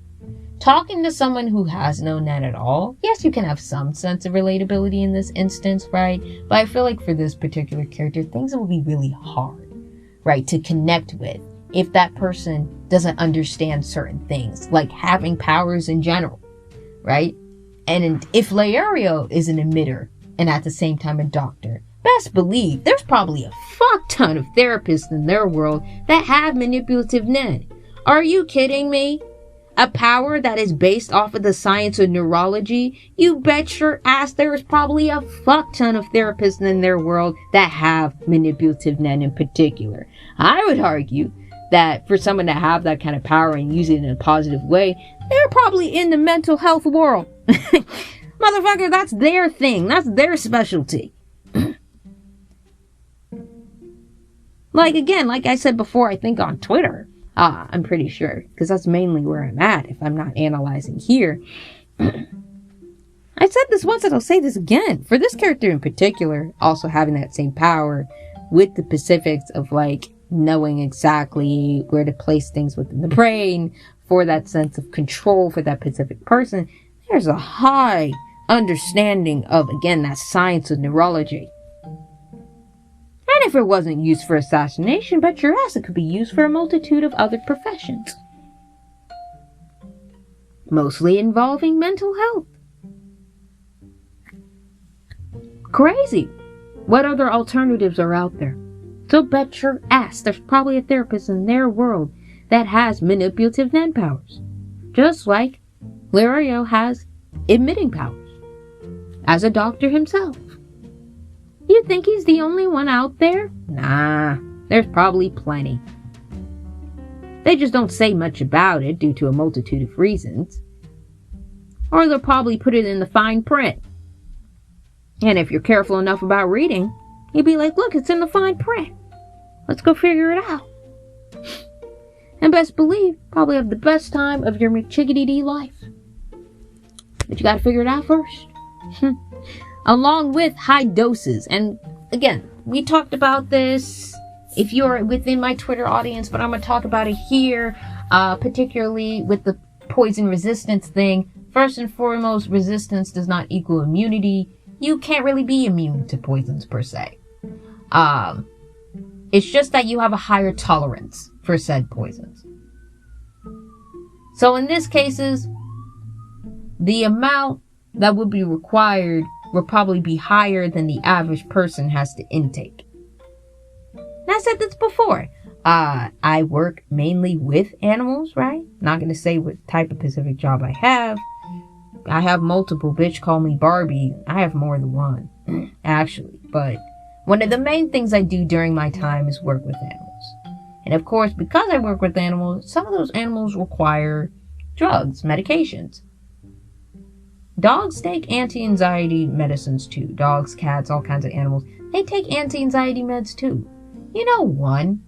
Talking to someone who has no NEN at all, yes, you can have some sense of relatability in this instance, right? But I feel like for this particular character, things will be really hard, right, to connect with if that person doesn't understand certain things, like having powers in general, right? And if Leario is an emitter and at the same time a doctor, best believe there's probably a fuck ton of therapists in their world that have manipulative NEN. Are you kidding me? A power that is based off of the science of neurology? You bet your ass there is probably a fuck ton of therapists in their world that have manipulative NEN in particular. I would argue that for someone to have that kind of power and use it in a positive way, they're probably in the mental health world. Motherfucker, that's their thing. That's their specialty. Like I said before, I think on Twitter, I'm pretty sure, because that's mainly where I'm at if I'm not analyzing here. I said this once and I'll say this again. For this character in particular, also having that same power with the specifics of like knowing exactly where to place things within the brain for that sense of control for that specific person, there's a high understanding of, again, that science of neurology. And if it wasn't used for assassination, bet your ass it could be used for a multitude of other professions. Mostly involving mental health. Crazy. What other alternatives are out there? So bet your ass there's probably a therapist in their world that has manipulative NEN powers. Just like Leario has emitting powers. As a doctor himself. You think he's the only one out there? Nah, there's probably plenty. They just don't say much about it due to a multitude of reasons. Or they'll probably put it in the fine print. And if you're careful enough about reading, you'll be like, look, it's in the fine print. Let's go figure it out. And best believe, probably have the best time of your McChickadee life. But you gotta figure it out first. Along with high doses. And again, we talked about this if you're within my Twitter audience, but I'm gonna talk about it here, particularly with the poison resistance thing. First and foremost, resistance does not equal immunity. You can't really be immune to poisons per se. It's just that you have a higher tolerance for said poisons. So in this cases, the amount that would be required would probably be higher than the average person has to intake. And I said this before. I work mainly with animals, right? Not going to say what type of specific job I have. I have multiple. Bitch, call me Barbie. I have more than one, actually. But one of the main things I do during my time is work with animals. And of course, because I work with animals, some of those animals require drugs, medications. Dogs take anti-anxiety medicines too. Dogs, cats, all kinds of animals. They take anti-anxiety meds too. You know, one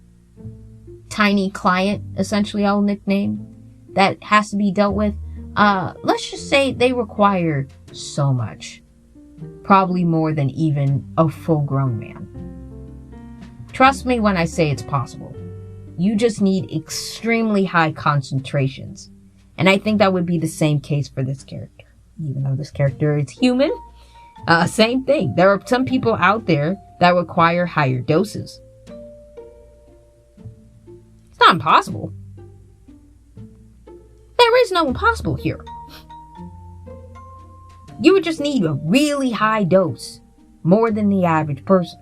tiny client, essentially I'll nickname, that has to be dealt with. Let's just say they require so much. Probably more than even a full-grown man. Trust me when I say it's possible. You just need extremely high concentrations. And I think that would be the same case for this character. Even though this character is human, same thing. There are some people out there that require higher doses. It's not impossible. There is no impossible here. You would just need a really high dose, more than the average person.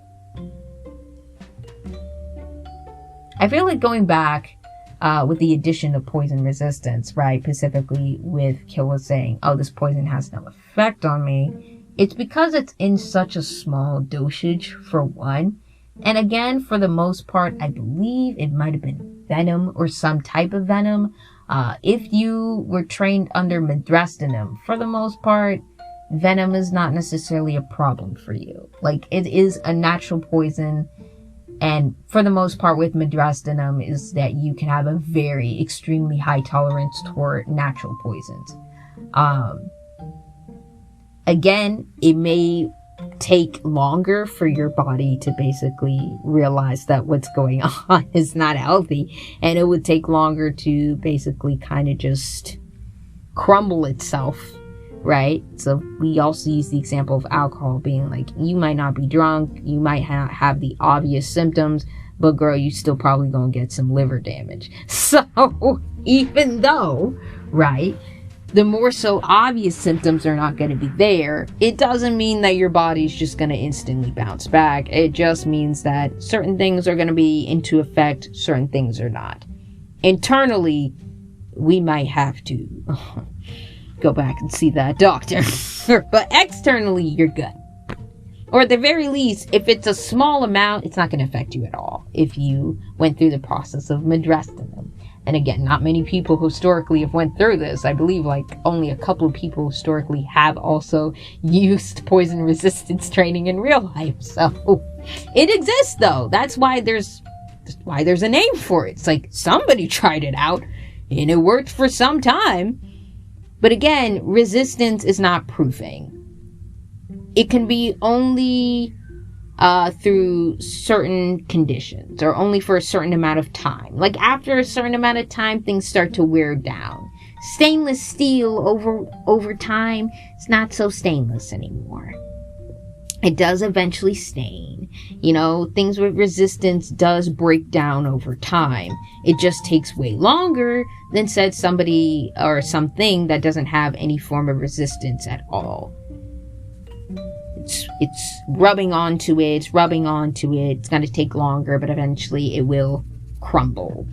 I feel like going back with the addition of poison resistance, right? Specifically with Killa saying, oh, this poison has no effect on me. It's because it's in such a small dosage, for one. And again, for the most part, I believe it might have been venom or some type of venom. If you were trained under Medrestinum, for the most part, venom is not necessarily a problem for you. Like, it is a natural poison, and for the most part with midrastinum is that you can have a very extremely high tolerance toward natural poisons. Again, it may take longer for your body to basically realize that what's going on is not healthy, and it would take longer to basically kind of just crumble itself, right? So we also use the example of alcohol being like, you might not be drunk, you might have the obvious symptoms, but girl, you still probably gonna get some liver damage. So even though, right, the more so obvious symptoms are not going to be there, it doesn't mean that your body's just going to instantly bounce back. It just means that certain things are going to be into effect, certain things are not. Internally, we might have to go back and see that doctor. But externally, you're good. Or at the very least, if it's a small amount, it's not going to affect you at all if you went through the process of midrastinum. And again, not many people historically have went through this. I believe like only a couple of people historically have also used poison resistance training in real life. So it exists though. That's why there's a name for it. It's like somebody tried it out and it worked for some time. But again, resistance is not proofing. It can be only through certain conditions or only for a certain amount of time. Like after a certain amount of time, things start to wear down. Stainless steel over time, it's not so stainless anymore. It does eventually stain. You know, things with resistance does break down over time. It just takes way longer than said somebody or something that doesn't have any form of resistance at all. It's rubbing onto it, it's going to take longer, but eventually it will crumble.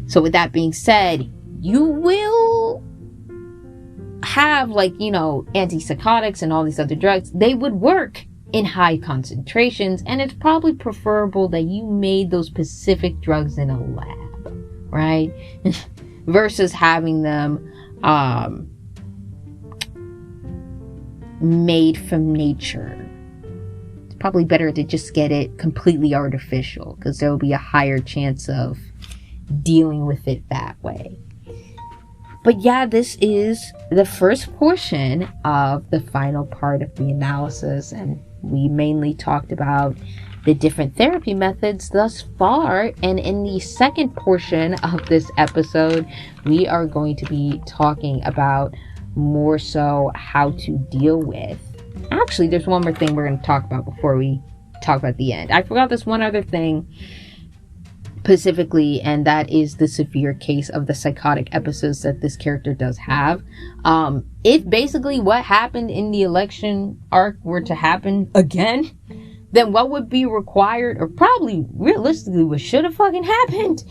So with that being said, you will have antipsychotics and all these other drugs. They would work in high concentrations, and it's probably preferable that you made those specific drugs in a lab, right? Versus having them made from nature. It's probably better to just get it completely artificial because there will be a higher chance of dealing with it that way. But yeah, this is the first portion of the final part of the analysis, and we mainly talked about the different therapy methods thus far. And in the second portion of this episode, we are going to be talking about more so how to deal with. Actually, there's one more thing we're going to talk about before we talk about the end. I forgot this one other thing specifically, and that is the severe case of the psychotic episodes that this character does have. If basically what happened in the election arc were to happen again, then what would be required, or probably realistically what should have fucking happened.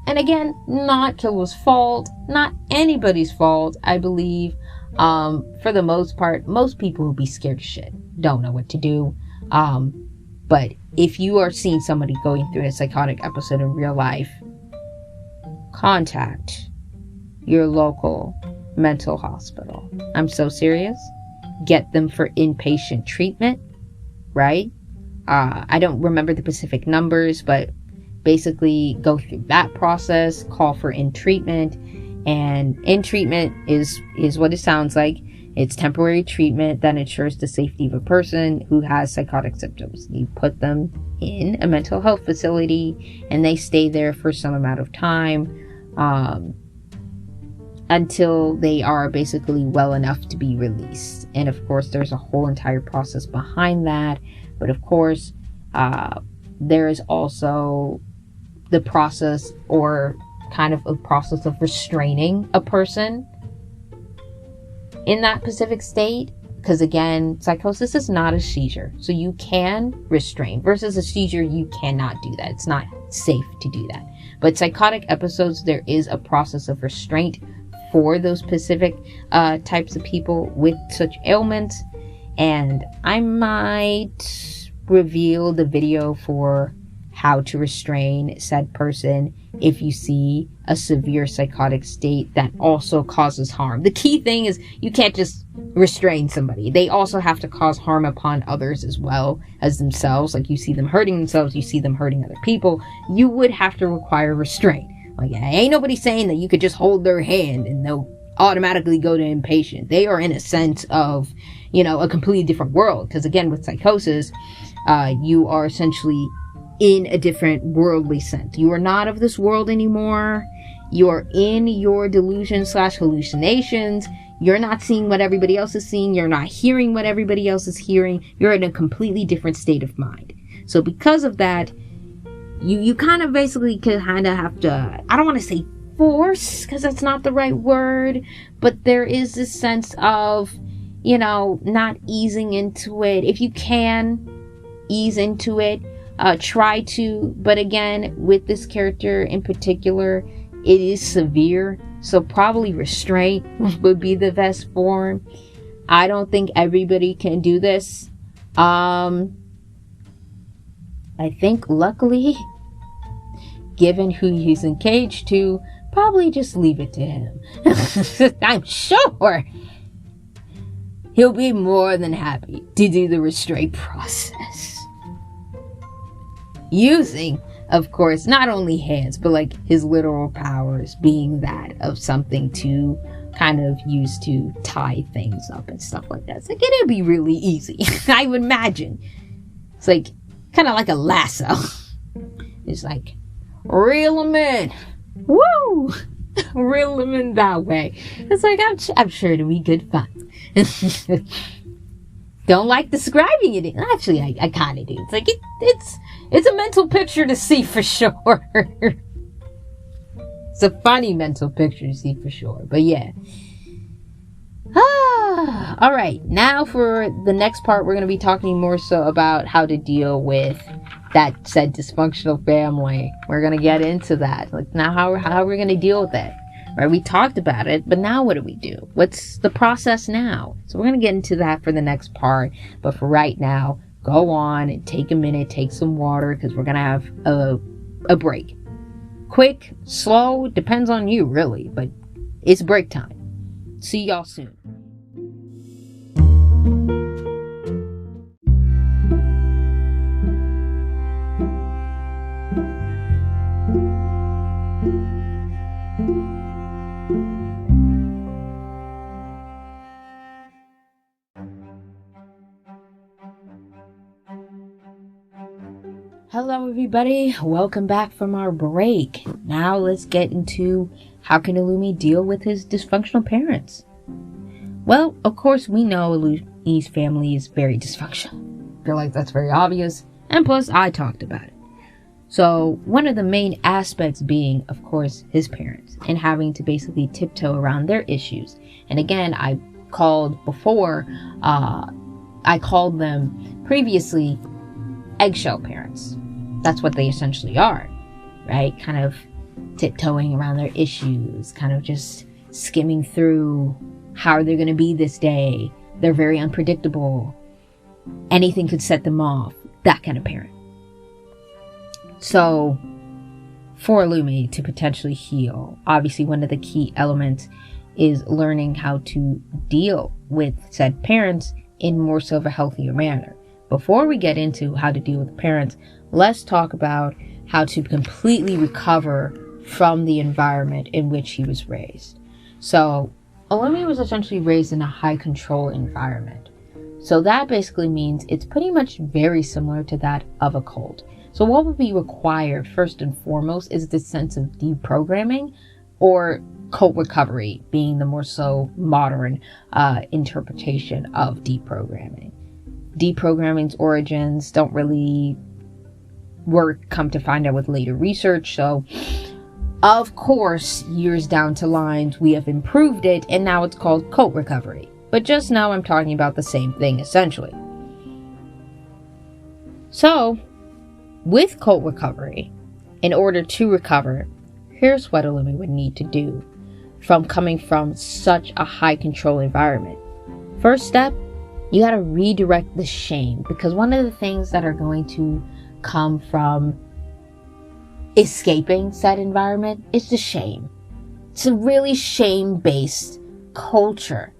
And again, not Killer's fault, not anybody's fault, I believe. For the most part, most people who be scared of shit don't know what to do. But if you are seeing somebody going through a psychotic episode in real life, contact your local mental hospital. I'm so serious. Get them for inpatient treatment, right? I don't remember the specific numbers, but basically go through that process, call for in-treatment, and in-treatment is what it sounds like. It's temporary treatment that ensures the safety of a person who has psychotic symptoms. You put them in a mental health facility and they stay there for some amount of time until they are basically well enough to be released. And of course, there's a whole entire process behind that. But of course, there is also the process, or kind of a process of restraining a person in that specific state. Because again, psychosis is not a seizure. So you can restrain. Versus a seizure, you cannot do that. It's not safe to do that. But psychotic episodes, there is a process of restraint for those specific types of people with such ailments. And I might reveal the video for how to restrain said person if you see a severe psychotic state that also causes harm. The key thing is you can't just restrain somebody. They also have to cause harm upon others as well as themselves. Like, you see them hurting themselves, you see them hurting other people, you would have to require restraint. Like, ain't nobody saying that you could just hold their hand and they'll automatically go to impatient. They are in a sense of, a completely different world. Because again, with psychosis, you are essentially in a different worldly sense. You are not of this world anymore. You are in your delusion/hallucinations. You're not seeing what everybody else is seeing. You're not hearing what everybody else is hearing. You're in a completely different state of mind. So because of that, you kind of basically kind of have to, I don't want to say force, because that's not the right word, but there is this sense of, not easing into it. If you can ease into it, try to, but again, with this character in particular, it is severe, so probably restraint would be the best form. I don't think everybody can do this. I think luckily, given who he's engaged to, probably just leave it to him. I'm sure he'll be more than happy to do the restraint process. Using, of course, not only hands, but like his literal powers being that of something to kind of use to tie things up and stuff like that. It's like, it'll be really easy, I would imagine. It's like, kind of like a lasso. It's like, reel him in. Woo! Reel him in that way. It's like, I'm sure it'll be good fun. Don't like describing it. Actually, I kind of do. It's like, it's a mental picture to see for sure. It's a funny mental picture to see for sure. But yeah. All right. Now for the next part, we're going to be talking more so about how to deal with that said dysfunctional family. We're going to get into that. Like, now how are we going to deal with that? Right? We talked about it, but now what do we do? What's the process now? So we're going to get into that for the next part. But for right now, go on and take a minute, take some water, because we're going to have a break. Quick, slow, depends on you, really. But it's break time. See y'all soon. Hello everybody, welcome back from our break. Now let's get into how can Illumi deal with his dysfunctional parents. Well, of course we know Illumi's family is very dysfunctional. I feel like that's very obvious, and plus I talked about it. So one of the main aspects being, of course, his parents, and having to basically tiptoe around their issues. And again, I called them previously eggshell parents. That's what they essentially are, right? Kind of tiptoeing around their issues, kind of just skimming through how they're going to be this day. They're very unpredictable. Anything could set them off. That kind of parent. So, for Illumi to potentially heal, obviously one of the key elements is learning how to deal with said parents in more so of a healthier manner. Before we get into how to deal with parents, let's talk about how to completely recover from the environment in which he was raised. So, Illumi was essentially raised in a high control environment. So that basically means it's pretty much very similar to that of a cult. So what would be required first and foremost is this sense of deprogramming, or cult recovery being the more so modern interpretation of deprogramming. Deprogramming's origins don't really come to find out with later research. So, of course, years down the line, we have improved it, and now it's called cult recovery. But just now, I'm talking about the same thing, essentially. So, with cult recovery, in order to recover, here's what Illumi would need to do from coming from such a high control environment. First step, you got to redirect the shame, because one of the things that are going to come from escaping said environment is the shame. It's a really shame-based culture.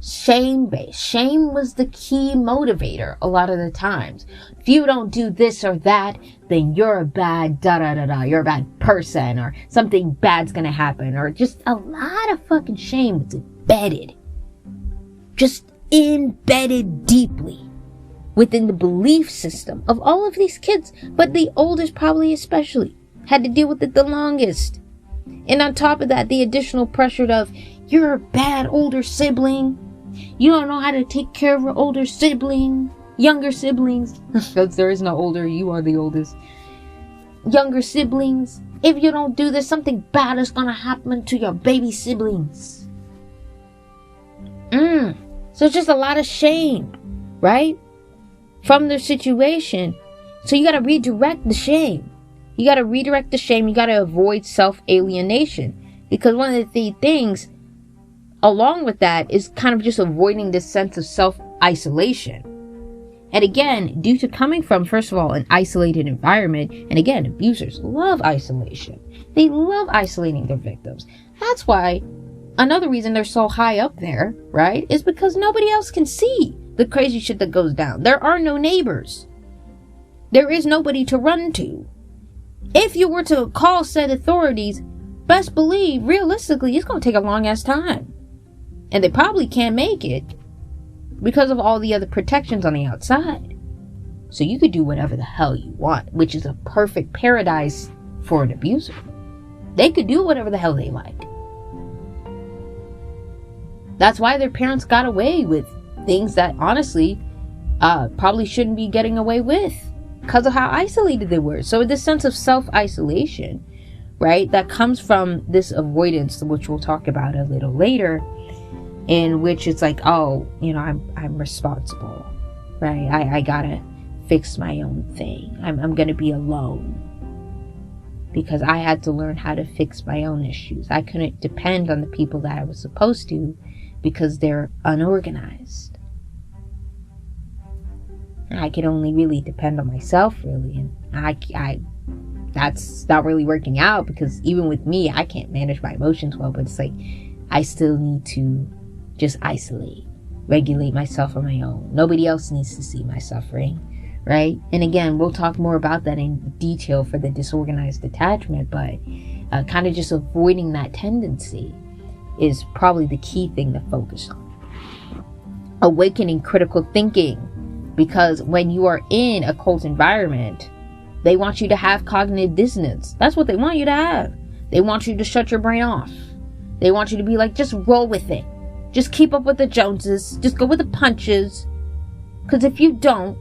shame-based. Shame was the key motivator a lot of the times. If you don't do this or that, then you're a bad da-da-da-da, you're a bad person, or something bad's gonna happen, or just a lot of fucking shame was embedded. Just embedded deeply within the belief system of all of these kids, but the oldest probably especially had to deal with it the longest. And on top of that, the additional pressure of, you're a bad older sibling, you don't know how to take care of your older sibling, younger siblings, because there is no older, you are the oldest, younger siblings. If you don't do this, something bad is gonna happen to your baby siblings. So it's just a lot of shame, right? From their situation. So you got to redirect the shame. You got to redirect the shame. You got to avoid self-alienation. Because one of the things along with that is kind of just avoiding this sense of self-isolation. And again, due to coming from, first of all, an isolated environment, and again, abusers love isolation. They love isolating their victims. That's why another reason they're so high up there, right, is because nobody else can see the crazy shit that goes down. There are no neighbors. There is nobody to run to. If you were to call said authorities, best believe, realistically, it's going to take a long ass time. And they probably can't make it because of all the other protections on the outside. So you could do whatever the hell you want, which is a perfect paradise for an abuser. They could do whatever the hell they like. That's why their parents got away with things that honestly probably shouldn't be getting away with because of how isolated they were. So this sense of self-isolation, right, that comes from this avoidance, which we'll talk about a little later, in which it's like, oh, you know, I'm responsible, right? I gotta fix my own thing. I'm gonna be alone because I had to learn how to fix my own issues. I couldn't depend on the people that I was supposed to because they're unorganized. I can only really depend on myself, really, and I that's not really working out because even with me, I can't manage my emotions well. But it's like I still need to just isolate, regulate myself on my own. Nobody else needs to see my suffering, right? And again, we'll talk more about that in detail for the disorganized attachment, but kind of just avoiding that tendency is probably the key thing to focus on. Awakening critical thinking. Because when you are in a cult environment, they want you to have cognitive dissonance. That's what they want you to have. They want you to shut your brain off. They want you to be like, just roll with it. Just keep up with the Joneses. Just go with the punches. Because if you don't,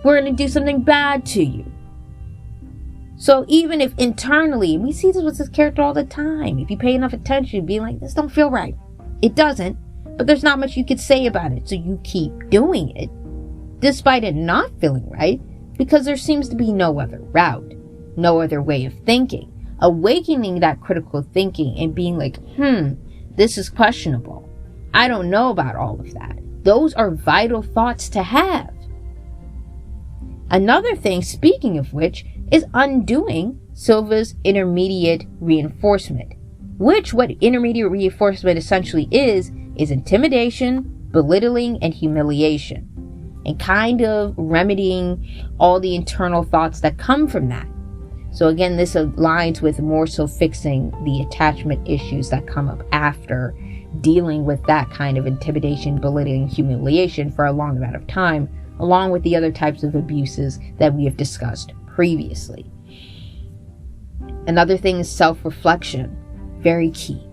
we're going to do something bad to you. So even if internally, we see this with this character all the time. If you pay enough attention, being like, this don't feel right. It doesn't. But there's not much you could say about it. So you keep doing it. Despite it not feeling right, because there seems to be no other route, no other way of thinking. Awakening that critical thinking and being like, this is questionable. I don't know about all of that. Those are vital thoughts to have. Another thing, speaking of which, is undoing Silva's intermediate reinforcement, which what intermediate reinforcement essentially is intimidation, belittling, and humiliation. And kind of remedying all the internal thoughts that come from that. So again, this aligns with more so fixing the attachment issues that come up after dealing with that kind of intimidation, belittling, humiliation for a long amount of time, along with the other types of abuses that we have discussed previously. Another thing is self-reflection. Very key.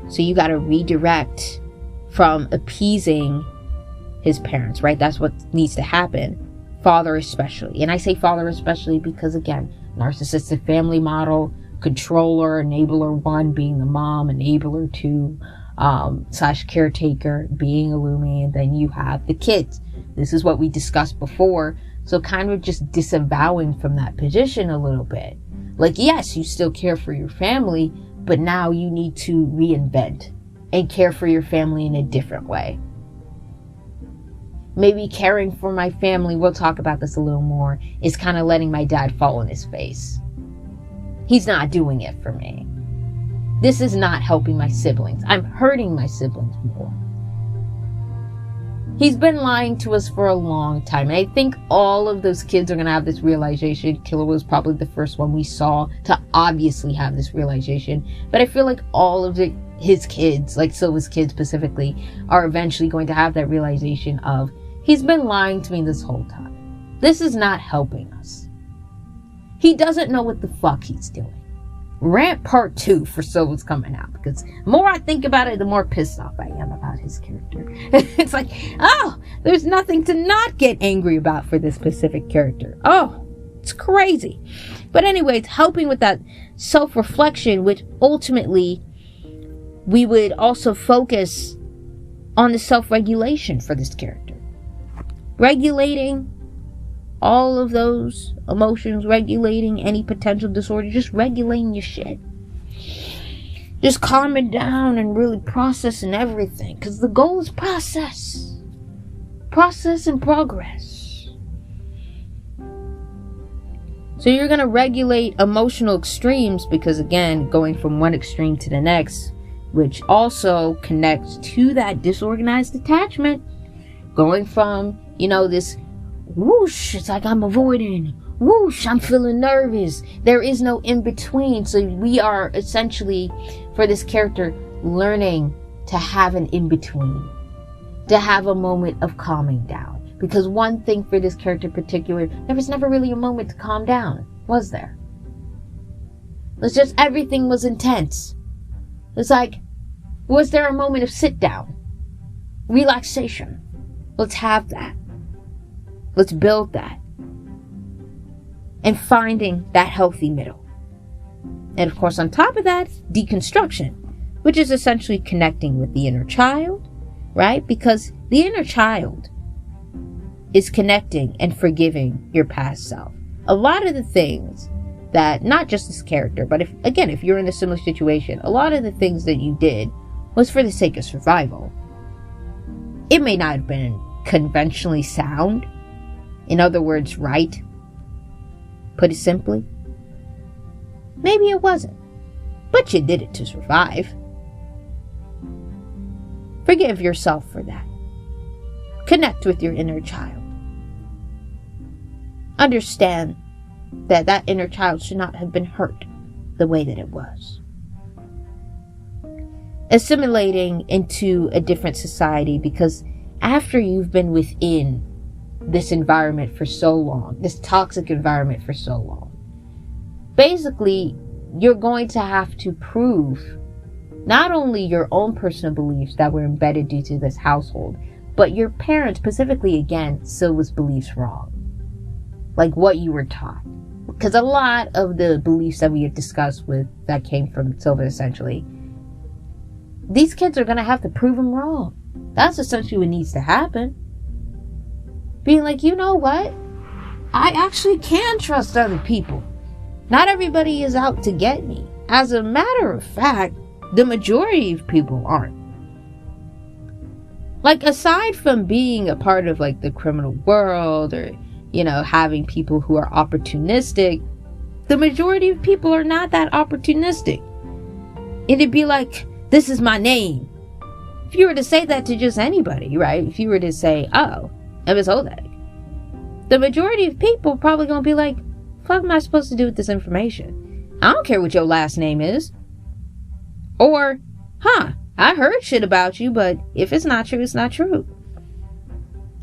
So you got to redirect from appeasing his parents, right? That's what needs to happen. Father especially. And I say father especially because, again, narcissistic family model, controller, enabler one being the mom, enabler two, / caretaker being Illumi, and then you have the kids. This is what we discussed before. So kind of just disavowing from that position a little bit. Like, yes, you still care for your family, but now you need to reinvent and care for your family in a different way. Maybe caring for my family, we'll talk about this a little more, is kind of letting my dad fall on his face. He's not doing it for me. This is not helping my siblings. I'm hurting my siblings more. He's been lying to us for a long time. And I think all of those kids are going to have this realization. Killer was probably the first one we saw to obviously have this realization. But I feel like all of his kids, like Silva's kids specifically, are eventually going to have that realization of, he's been lying to me this whole time. This is not helping us. He doesn't know what the fuck he's doing. Rant part 2 for Silva's coming out, because the more I think about it, the more pissed off I am about his character. It's like, oh, there's nothing to not get angry about for this specific character. Oh, it's crazy. But anyway, it's helping with that self-reflection, which ultimately we would also focus on the self-regulation for this character. Regulating all of those emotions, regulating any potential disorder, just regulating your shit. Just calming down and really processing everything. Because the goal is process. Process and progress. So you're going to regulate emotional extremes because, again, going from one extreme to the next, which also connects to that disorganized attachment. Going from, this whoosh, it's like I'm avoiding. Whoosh, I'm feeling nervous. There is no in between. So we are essentially, for this character, learning to have an in between. To have a moment of calming down. Because one thing for this character in particular, there was never really a moment to calm down, was there? It's just everything was intense. It's like, was there a moment of sit down? Relaxation. Let's have that. Let's build that. And finding that healthy middle. And of course, on top of that, deconstruction, which is essentially connecting with the inner child, right? Because the inner child is connecting and forgiving your past self. A lot of the things that, not just this character, but if you're in a similar situation, a lot of the things that you did was for the sake of survival. It may not have been conventionally sound. In other words, right? Put it simply. Maybe it wasn't. But you did it to survive. Forgive yourself for that. Connect with your inner child. Understand that that inner child should not have been hurt the way that it was. Assimilating into a different society, because after you've been within this environment for so long, this toxic environment for so long, basically you're going to have to prove not only your own personal beliefs that were embedded due to this household, but your parents, specifically again, Silva's beliefs wrong. Like what you were taught. Because a lot of the beliefs that we have discussed that came from Silva essentially, these kids are going to have to prove them wrong. That's essentially what needs to happen. Being like, you know what? I actually can trust other people. Not everybody is out to get me. As a matter of fact, the majority of people aren't. Like, aside from being a part of, like, the criminal world or, having people who are opportunistic, the majority of people are not that opportunistic. It'd be like, this is my name. If you were to say that to just anybody, right? If you were to say, oh, Ms. Oleg, the majority of people probably gonna be like, fuck am I supposed to do with this information? I don't care what your last name is. Or, I heard shit about you, but if it's not true, it's not true.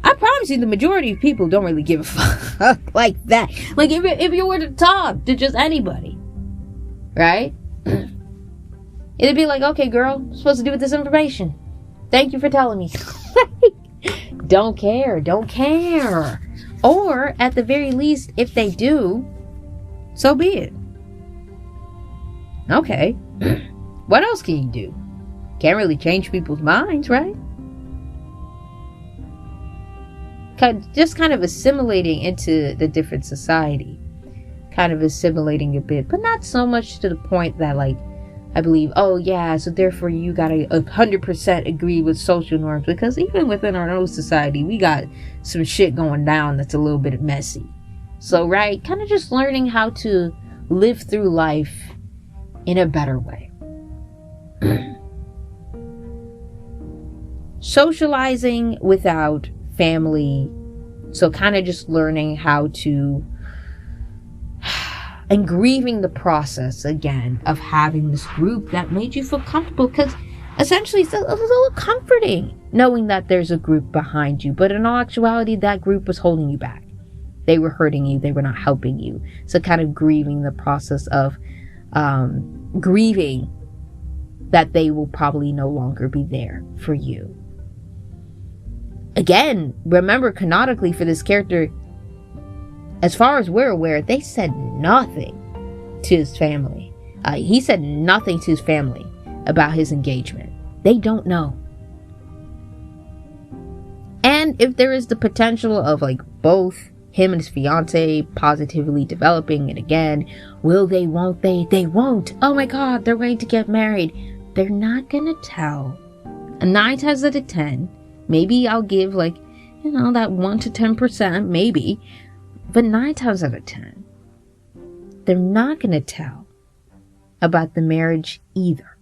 I promise you the majority of people don't really give a fuck like that. Like if you were to talk to just anybody, right? It'd be like, okay, girl, I'm supposed to do with this information. Thank you for telling me. Don't care. Or, at the very least, if they do, so be it. Okay. What else can you do? Can't really change people's minds, right? Just kind of assimilating into the different society. Kind of assimilating a bit, but not so much to the point that, like, I believe, oh yeah, so therefore you gotta 100% agree with social norms, because even within our own society, we got some shit going down that's a little bit messy. So, right, kind of just learning how to live through life in a better way. socializing without family. So kind of just learning how to, and grieving the process again of having this group that made you feel comfortable, because essentially it's a little comforting knowing that there's a group behind you, but in all actuality that group was holding you back. They were hurting you, they were not helping you. So kind of grieving the process of grieving that they will probably no longer be there for you. Again, remember, canonically for this character, as far as we're aware, they said nothing to his family. He said nothing to his family about his engagement. They don't know. And if there is the potential of like both him and his fiance positively developing, and again, will they, won't they? They won't. Oh my God, they're going to get married. They're not gonna tell. And 9 times out of 10, maybe I'll give like, that 1 to 10%, maybe. But 9 times out of 10, they're not gonna tell about the marriage either.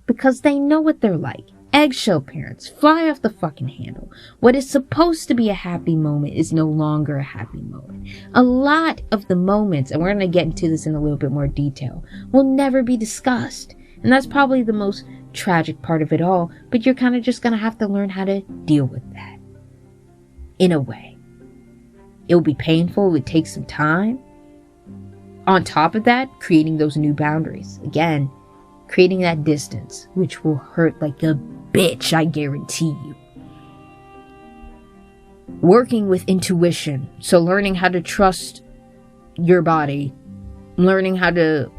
Because they know what they're like. Eggshell parents, fly off the fucking handle. What is supposed to be a happy moment is no longer a happy moment. A lot of the moments, and we're going to get into this in a little bit more detail, will never be discussed. And that's probably the most tragic part of it all, but you're kind of just going to have to learn how to deal with that. In a way. It will be painful, it would take some time. On top of that, creating those new boundaries. Again, creating that distance, which will hurt like a bitch, I guarantee you. Working with intuition. So learning how to trust your body. Learning how to,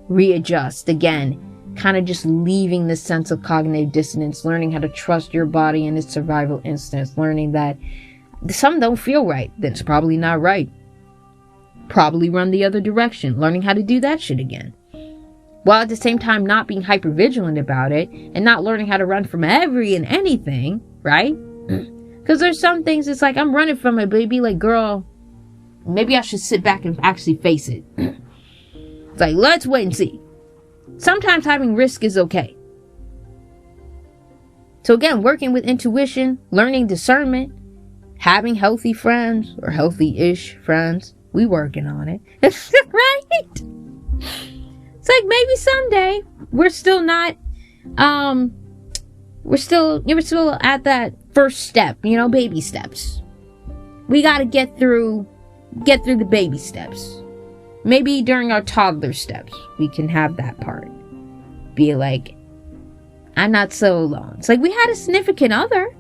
readjust. Again, kind of just leaving this sense of cognitive dissonance. Learning how to trust your body and its survival instincts. Learning that some don't feel right. That's probably not right. Probably run the other direction. Learning how to do that shit again. While at the same time not being hypervigilant about it and not learning how to run from every and anything, right? Because there's some things it's like, I'm running from it, but it'd be like, girl, maybe I should sit back and actually face it. It's like, let's wait and see. Sometimes having risk is okay. So again, working with intuition, learning discernment, having healthy friends or healthy-ish friends. We working on it. Right? It's like maybe someday we're still not, we're still at that first step, baby steps. We got to get through the baby steps. Maybe during our toddler steps, we can have that part. Be like, I'm not so alone. It's like we had a significant other.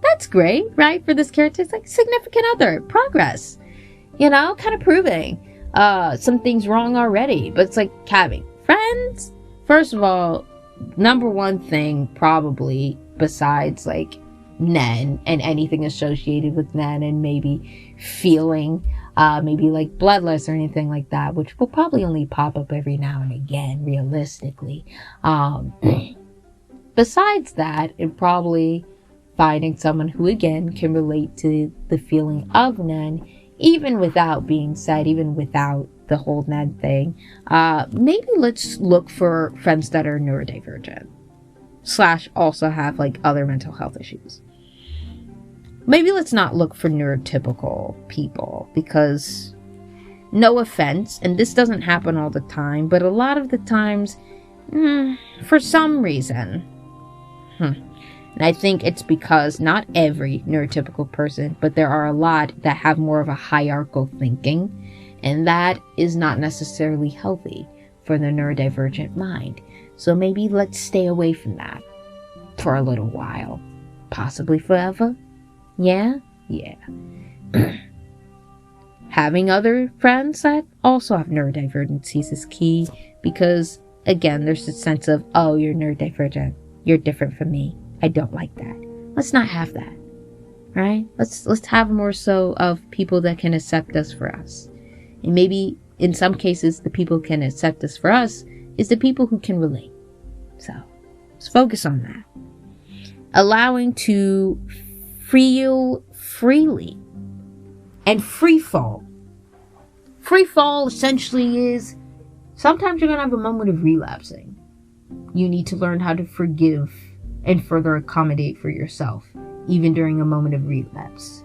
That's great, right? For this character, it's like significant other, progress, kind of proving some things wrong already. But it's like having friends. First of all, number one thing probably besides like Nen and anything associated with Nen and maybe feeling maybe like bloodless or anything like that, which will probably only pop up every now and again realistically. Besides that, it probably finding someone who again can relate to the feeling of Nen, even without being said, even without the whole Nen thing. Maybe let's look for friends that are neurodivergent / also have like other mental health issues. Maybe let's not look for neurotypical people, because no offense, and this doesn't happen all the time, but a lot of the times, for some reason, and I think it's because not every neurotypical person, but there are a lot that have more of a hierarchical thinking, and that is not necessarily healthy for the neurodivergent mind. So maybe let's stay away from that for a little while, possibly forever. Yeah. Having other friends that also have neurodivergencies is key, because again, there's this sense of, oh, you're neurodivergent, you're different from me, I don't like that. Let's not have that, right? Let's have more so of people that can accept us for us. And maybe in some cases, the people who can accept us for us is the people who can relate. So let's focus on that. Allowing to feel freely and free fall. Free fall essentially is sometimes you're going to have a moment of relapsing. You need to learn how to forgive and further accommodate for yourself, even during a moment of relapse.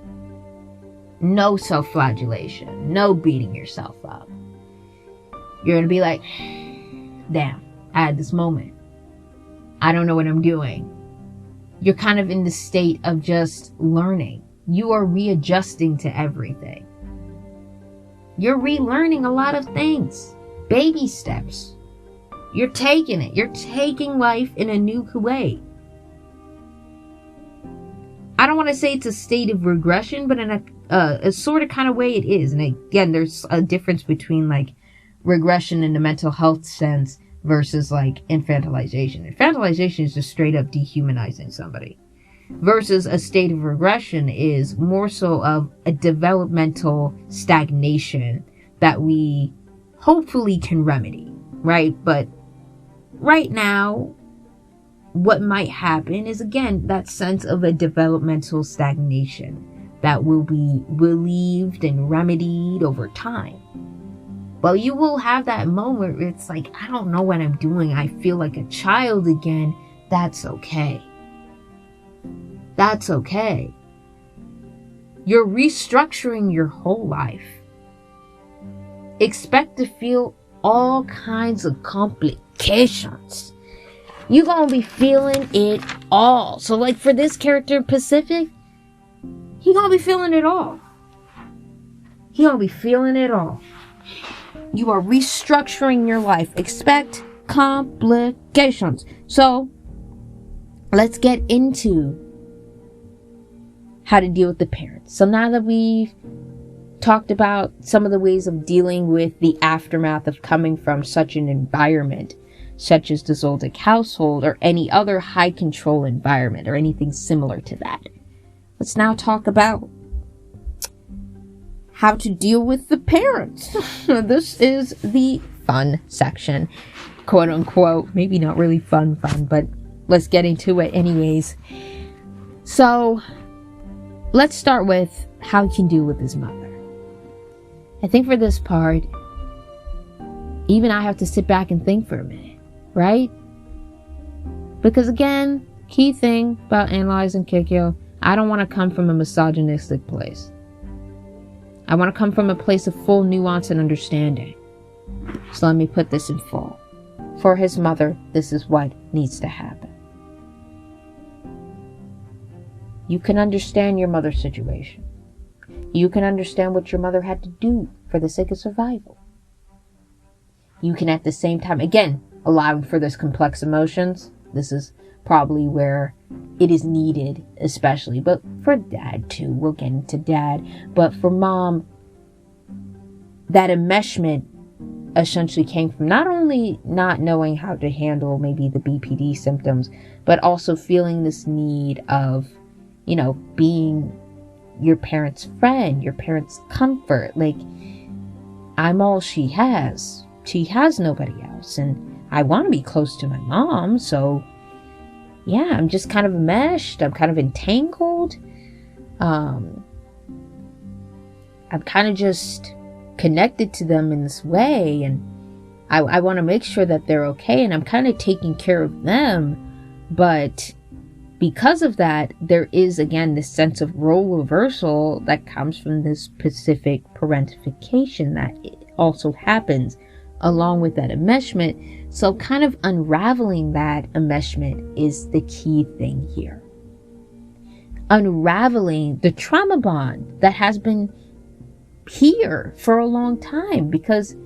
No self-flagellation, no beating yourself up. You're going to be like, damn, I had this moment. I don't know what I'm doing. You're kind of in the state of just learning. You are readjusting to everything. You're relearning a lot of things. Baby steps. You're taking it. You're taking life in a new way. I don't want to say it's a state of regression, but in a sort of kind of way it is. And again, there's a difference between like regression in the mental health sense versus like infantilization. Infantilization is just straight up dehumanizing somebody. Versus a state of regression is more so of a developmental stagnation that we hopefully can remedy, right? But right now, what might happen is, again, that sense of a developmental stagnation that will be relieved and remedied over time. Well, you will have that moment where it's like, I don't know what I'm doing. I feel like a child again. That's okay. That's okay. You're restructuring your whole life. Expect to feel all kinds of complications. You're going to be feeling it all. So like for this character, Pacific, he going to be feeling it all. He going to be feeling it all. You are restructuring your life. Expect complications. So let's get into how to deal with the parents. So now that we've talked about some of the ways of dealing with the aftermath of coming from such an environment, such as the Zoldyck household or any other high control environment or anything similar to that, let's now talk about how to deal with the parents. This is the fun section, quote unquote. Maybe not really fun, but let's get into it anyways. So let's start with how he can deal with his mother. I think for this part, even I have to sit back and think for a minute, right? Because again, key thing about analyzing Kikyo, I don't want to come from a misogynistic place. I want to come from a place of full nuance and understanding. So let me put this in full. For his mother, this is what needs to happen. You can understand your mother's situation. You can understand what your mother had to do for the sake of survival. You can at the same time, again, allowing for those complex emotions. This is probably where it is needed, especially. But for dad too, we'll get into dad. But for mom, that enmeshment essentially came from not only not knowing how to handle maybe the BPD symptoms, but also feeling this need of, you know, being your parents' friend, your parents' comfort. Like, I'm all she has. She has nobody else. And I want to be close to my mom. So, yeah, I'm just kind of enmeshed. I'm kind of entangled. I'm kind of just connected to them in this way. And I want to make sure that they're okay. And I'm kind of taking care of them. But because of that, there is, again, this sense of role reversal that comes from this specific parentification that also happens along with that enmeshment. So kind of unraveling that enmeshment is the key thing here. Unraveling the trauma bond that has been here for a long time, because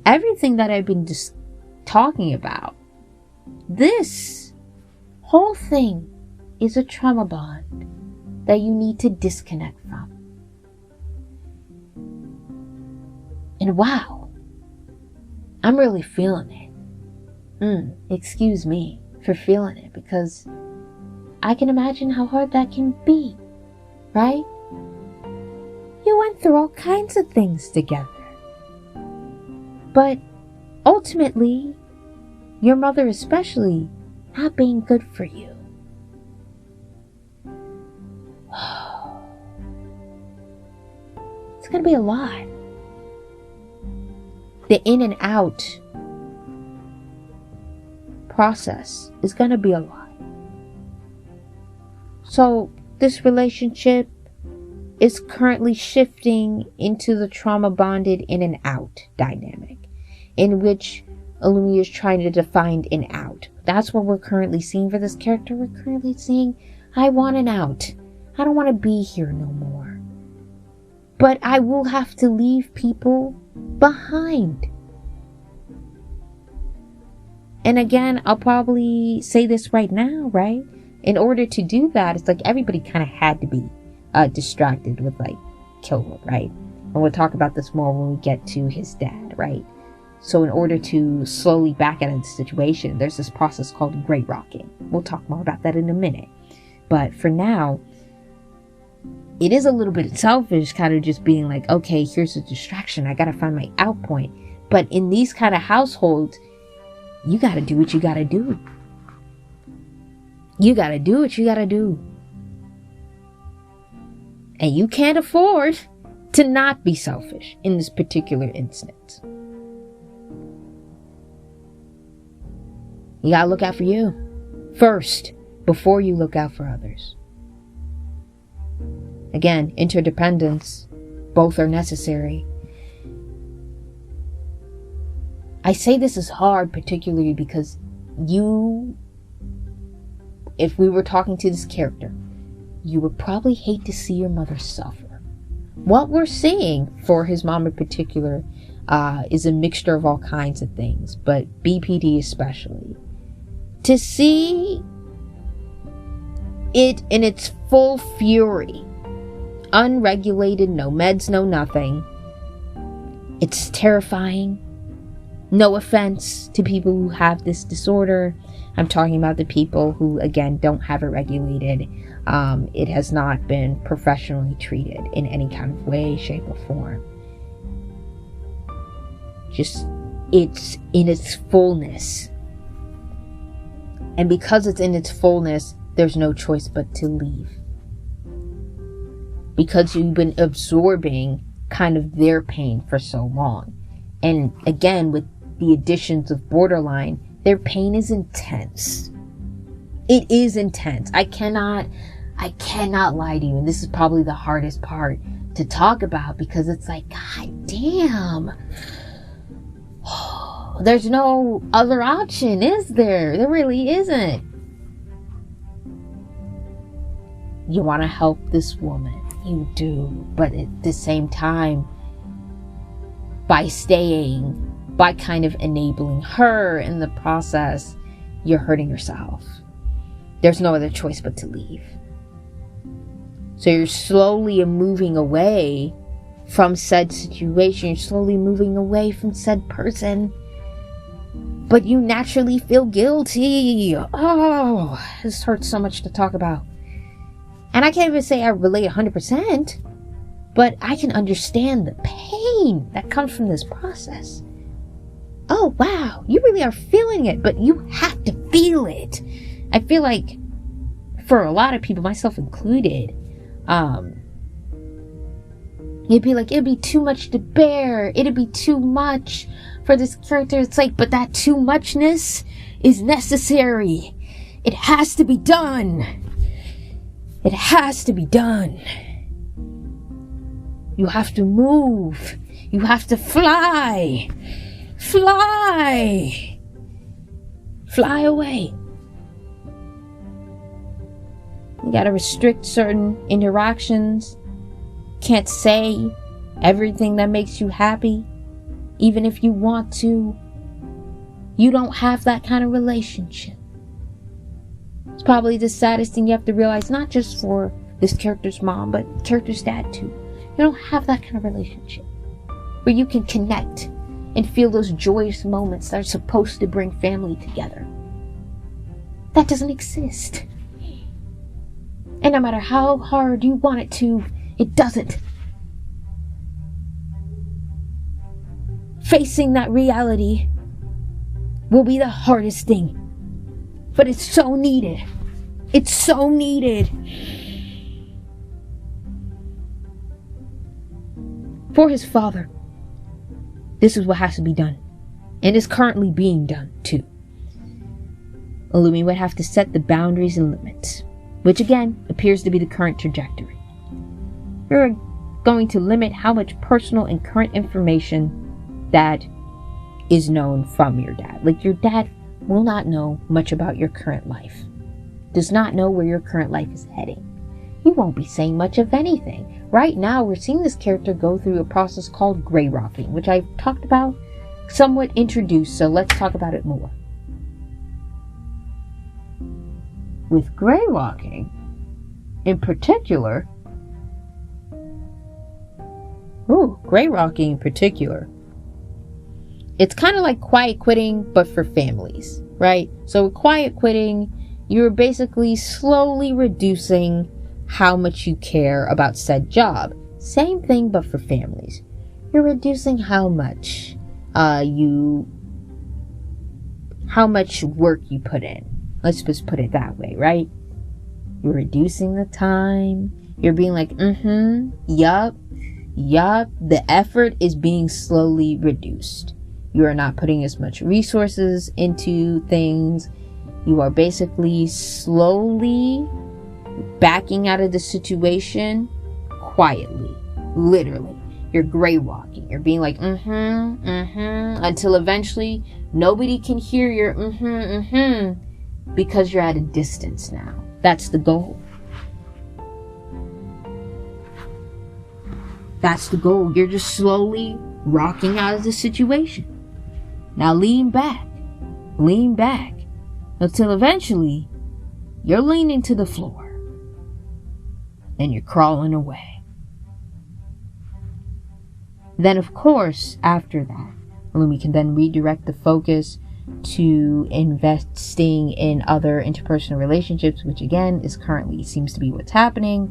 everything that I've been just talking about, this whole thing is a trauma bond that you need to disconnect from. And wow, I'm really feeling it. Excuse me for feeling it, because I can imagine how hard that can be, right? You went through all kinds of things together. But ultimately, your mother especially not being good for you. It's going to be a lot. The in and out process is going to be a lot. So this relationship is currently shifting into the trauma bonded in and out dynamic, in which Illumi is trying to define an out. That's what we're currently seeing for this character. We're currently seeing, I want an out. I don't want to be here no more. But I will have to leave people behind. And again, I'll probably say this right now, right? In order to do that, it's like everybody kind of had to be distracted with like Kilroy, right? And we'll talk about this more when we get to his dad, right? So in order to slowly back out of the situation, there's this process called gray rocking. We'll talk more about that in a minute. But for now, it is a little bit selfish, kind of just being like, okay, here's a distraction. I got to find my out point. But in these kind of households, you got to do what you got to do. You got to do what you got to do. And you can't afford to not be selfish in this particular instance. You gotta look out for you first before you look out for others. Again, interdependence. Both are necessary. I say this is hard, particularly because if we were talking to this character, you would probably hate to see your mother suffer. What we're seeing for his mom in particular is a mixture of all kinds of things, but BPD especially. To see it in its full fury, unregulated, no meds, no nothing, it's terrifying. No offense to people who have this disorder. I'm talking about the people who, again, don't have it regulated. It has not been professionally treated in any kind of way, shape, or form. Just, it's in its fullness. And because it's in its fullness, there's no choice but to leave. Because you've been absorbing kind of their pain for so long. And again, with the additions of borderline, their pain is intense. It is intense. I cannot lie to you. And this is probably the hardest part to talk about, because it's like, God damn. There's no other option, is there? There really isn't. You want to help this woman. You do. But at the same time, by kind of enabling her in the process, you're hurting yourself. There's no other choice but to leave. So you're slowly moving away from said situation. You're slowly moving away from said person. But you naturally feel guilty. Oh, this hurts so much to talk about. And I can't even say I relate 100%, but I can understand the pain that comes from this process. Oh, wow, you really are feeling it, but you have to feel it. I feel like for a lot of people, myself included, it'd be too much to bear. It'd be too much for this character. It's like, but that too muchness is necessary. It has to be done. It has to be done. You have to move. You have to fly. Fly. Fly away. You gotta restrict certain interactions. Can't say everything that makes you happy. Even if you want to. You don't have that kind of relationship. It's probably the saddest thing you have to realize, not just for this character's mom, but character's dad too. You don't have that kind of relationship where you can connect and feel those joyous moments that are supposed to bring family together. That doesn't exist. And no matter how hard you want it to, it doesn't. Facing that reality will be the hardest thing. But it's so needed. It's so needed. For his father, this is what has to be done. And is currently being done, too. Illumi would have to set the boundaries and limits which again appears to be the current trajectory. You're going to limit how much personal and current information that is known from your dad. Like, your dad will not know much about your current life, does not know where your current life is heading. He won't be saying much of anything. Right now, we're seeing this character go through a process called gray rocking, which I've talked about, somewhat introduced, so let's talk about it more. With gray rocking, in particular, it's kind of like quiet quitting, but for families, right? So with quiet quitting, you're basically slowly reducing how much you care about said job. Same thing, but for families. You're reducing how much work you put in. Let's just put it that way, right? You're reducing the time. You're being like, yup. The effort is being slowly reduced. You are not putting as much resources into things. You are basically slowly backing out of the situation quietly, literally. You're gray walking. You're being like, until eventually nobody can hear your because you're at a distance now. That's the goal. That's the goal. You're just slowly rocking out of the situation. Now lean back until eventually you're leaning to the floor and you're crawling away. Then, of course, after that, Illumi can then redirect the focus to investing in other interpersonal relationships, which again is currently seems to be what's happening,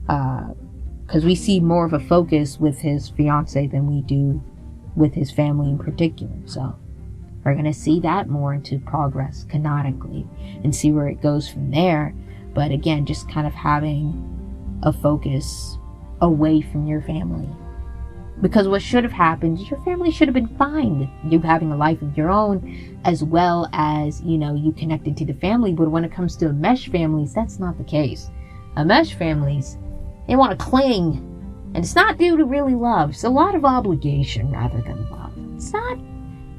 because we see more of a focus with his fiance than we do with his family in particular. So we're going to see that more into progress canonically and see where it goes from there. But again, just kind of having a focus away from your family. Because what should have happened is your family should have been fine with you having a life of your own, as well as, you connected to the family. But when it comes to mesh families, that's not the case. Mesh families, they want to cling. And it's not due to really love. It's a lot of obligation rather than love. It's not,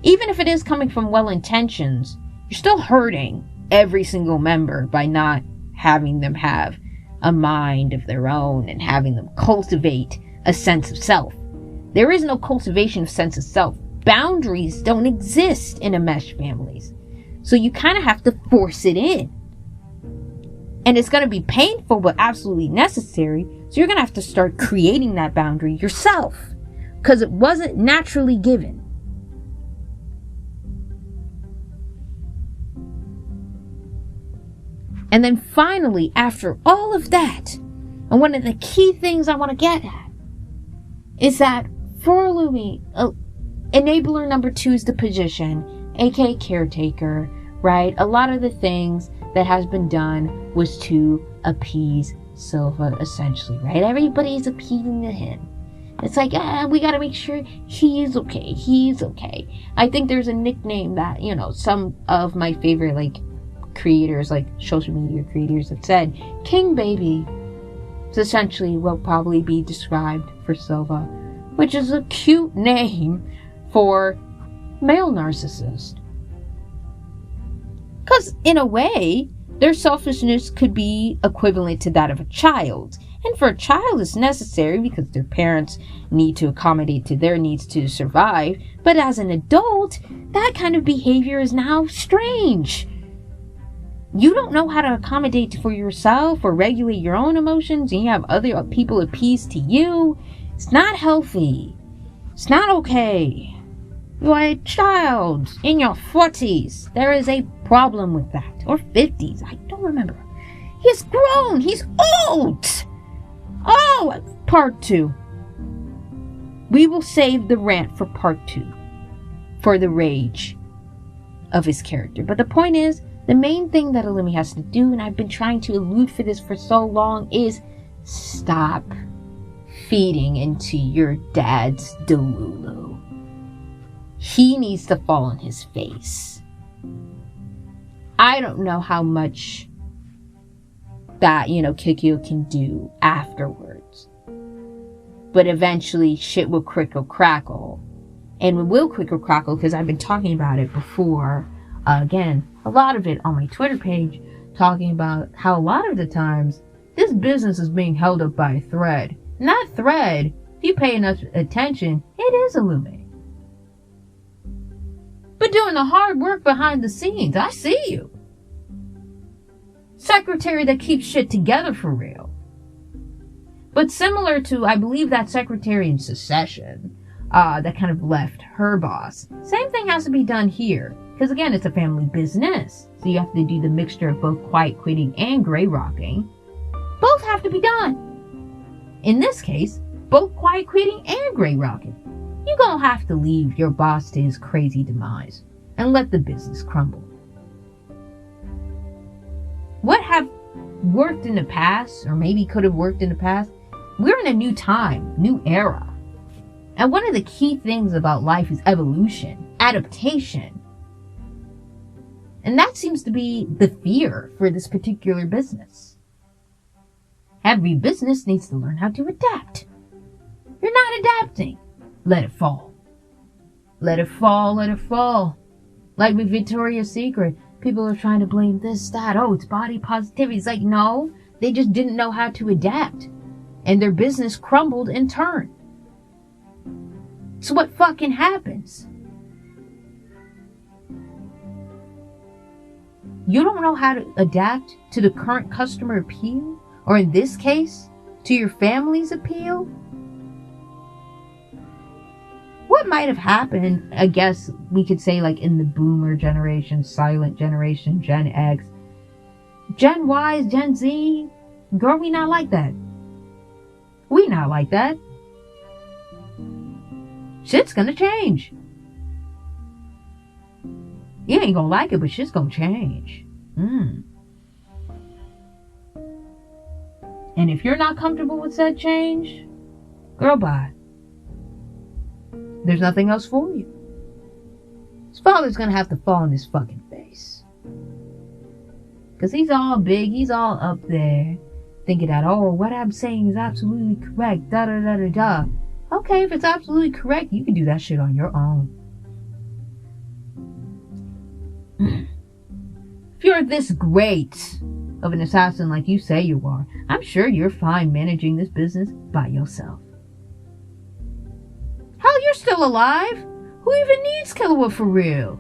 even if it is coming from well intentions, you're still hurting every single member by not having them have a mind of their own and having them cultivate a sense of self. There is no cultivation of sense of self. Boundaries don't exist in mesh families. So you kind of have to force it in. And it's going to be painful, but absolutely necessary. So you're going to have to start creating that boundary yourself, because it wasn't naturally given. And then finally, after all of that, and one of the key things I want to get at is that for Illumi, enabler number 2 is the position, aka caretaker, right? A lot of the things that has been done was to appease Silva, essentially, right? Everybody's appealing to him. It's like, we gotta make sure he's okay. I think there's a nickname that, some of my favorite, creators, social media creators have said, King Baby is essentially will probably be described for Silva, which is a cute name for male narcissist. Because in a way, their selfishness could be equivalent to that of a child. And for a child, it's necessary because their parents need to accommodate to their needs to survive. But as an adult, that kind of behavior is now strange. You don't know how to accommodate for yourself or regulate your own emotions, and you have other people appease to you. It's not healthy. It's not okay. You are a child in your 40s. There is a problem with that. Or 50s. I don't remember. He's grown. He's old. Oh, part 2. We will save the rant for part 2. For the rage of his character. But the point is, the main thing that Illumi has to do, and I've been trying to allude for this for so long, is stop feeding into your dad's delulu. He needs to fall on his face. I don't know how much that, Kikyo can do afterwards. But eventually shit will crickle crackle. And it will crickle crackle because I've been talking about it before. Again, a lot of it on my Twitter page, talking about how a lot of the times this business is being held up by a thread. And that thread, if you pay enough attention, it is Illumi. But doing the hard work behind the scenes, I see you. Secretary that keeps shit together for real. But similar to, I believe, that secretary in Succession, that kind of left her boss. Same thing has to be done here. Because again, it's a family business. So you have to do the mixture of both quiet quitting and gray rocking. Both have to be done. In this case, both quiet quitting and gray rocking. You're gonna have to leave your boss to his crazy demise and let the business crumble. What have worked in the past, or maybe could have worked in the past, we're in a new time, new era. And one of the key things about life is evolution, adaptation. And that seems to be the fear for this particular business. Every business needs to learn how to adapt. You're not adapting. Let it fall. Let it fall, let it fall. Like with Victoria's Secret, people are trying to blame this, that. Oh, it's body positivity. It's like, no, they just didn't know how to adapt. And their business crumbled in turn. So what fucking happens? You don't know how to adapt to the current customer appeal? Or in this case, to your family's appeal? What might have happened, I guess we could say, like in the boomer generation, silent generation, Gen X, Gen Y, Gen Z, girl, we not like that. We not like that. Shit's gonna change. You ain't gonna like it, but shit's gonna change. And if you're not comfortable with said change, girl, bye. There's nothing else for you. His father's gonna have to fall on his fucking face. Because he's all big, he's all up there, thinking that, oh, what I'm saying is absolutely correct, da-da-da-da-da. Okay, if it's absolutely correct, you can do that shit on your own. If you're this great of an assassin like you say you are, I'm sure you're fine managing this business by yourself. Hell, you're still alive. Who even needs Killua for real?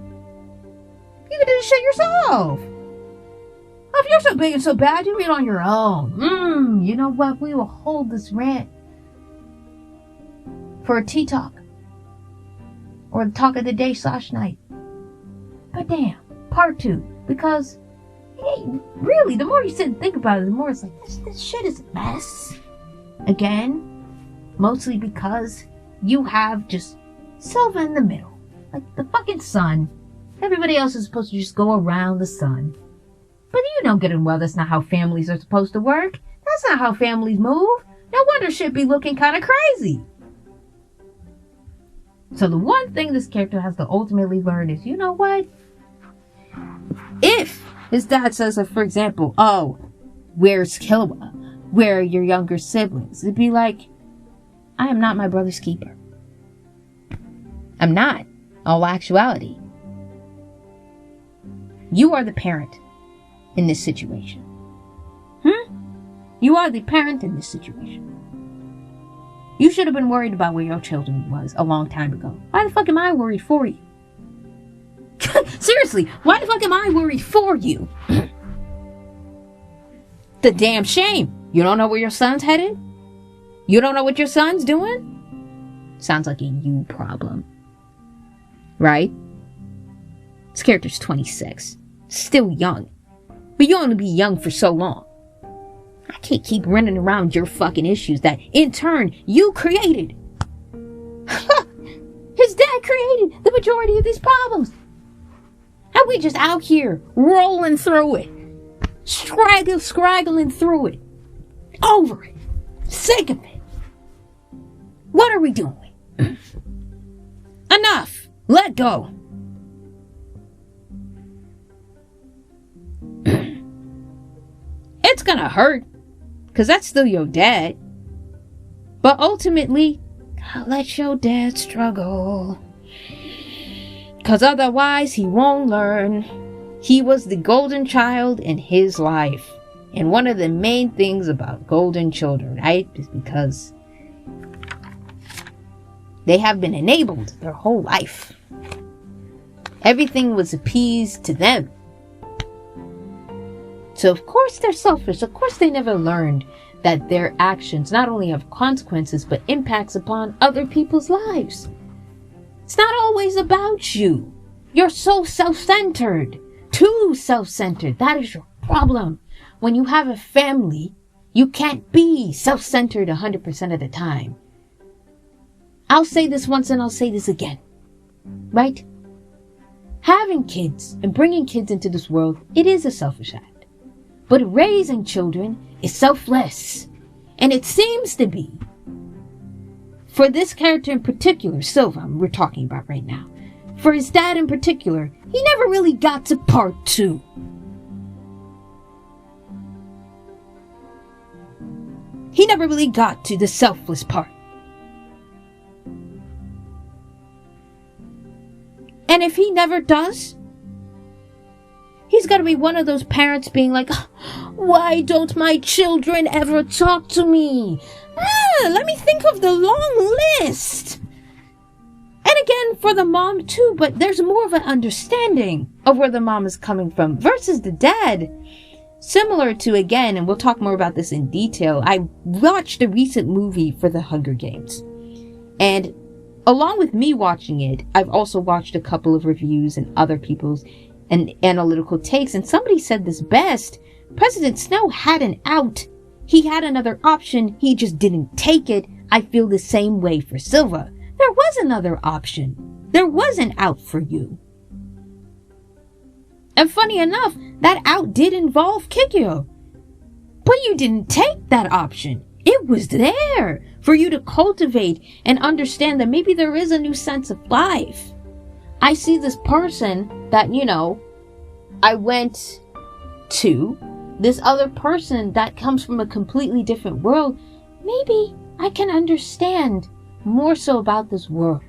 You can do this shit yourself. If you're so big and so bad, do it on your own. You know what? We will hold this rant for a tea talk. Or the talk of the day / night. But damn, part 2. Because, hey, really, the more you sit and think about it, the more it's like, this shit is a mess. Again, mostly because you have just Silva in the middle. Like the fucking sun. Everybody else is supposed to just go around the sun. But you know good and well that's not how families are supposed to work. That's not how families move. No wonder shit be looking kind of crazy. So the one thing this character has to ultimately learn is, you know what? If his dad says, for example, oh, where's Killua? Where are your younger siblings? It'd be like, I am not my brother's keeper. I'm not, in all actuality. You are the parent in this situation. You are the parent in this situation. You should have been worried about where your children was a long time ago. Why the fuck am I worried for you? Seriously, why the fuck am I worried for you? The damn shame. You don't know where your son's headed? You don't know what your son's doing? Sounds like a you problem. Right? This character's 26. Still young. But you only be young for so long. I can't keep running around your fucking issues that, in turn, you created. His dad created the majority of these problems. And we just out here, rolling through it. Scraggling through it. Over it. Sick of it. What are we doing? Enough. Let go. it's gonna hurt, because that's still your dad. But ultimately, let your dad struggle, because otherwise he won't learn. He was the golden child in his life. And one of the main things about golden children, right, is because they have been enabled their whole life. Everything was appeased to them. So of course they're selfish. Of course they never learned that their actions not only have consequences, but impacts upon other people's lives. It's not always about you. You're so self-centered. Too self-centered. That is your problem. When you have a family, you can't be self-centered 100% of the time. I'll say this once and I'll say this again. Right? Having kids and bringing kids into this world, it is a selfish act. But raising children is selfless. And it seems to be. For this character in particular, Silva, we're talking about right now. For his dad in particular, he never really got to part 2. He never really got to the selfless part. And if he never does, he's got to be one of those parents being like, why don't my children ever talk to me? Let me think of the long list. And again, for the mom too, but there's more of an understanding of where the mom is coming from versus the dad. Similar to, again, and we'll talk more about this in detail, I watched a recent movie for the Hunger Games. And along with me watching it, I've also watched a couple of reviews and other people's and analytical takes. And somebody said this best: President Snow had an out. He had another option. He just didn't take it. I feel the same way for Silva. There was another option. There was an out for you. And funny enough, that out did involve Kikyo. But you didn't take that option. It was there for you to cultivate and understand that maybe there is a new sense of life. I see this person that, I went to, this other person that comes from a completely different world. Maybe I can understand more so about this world.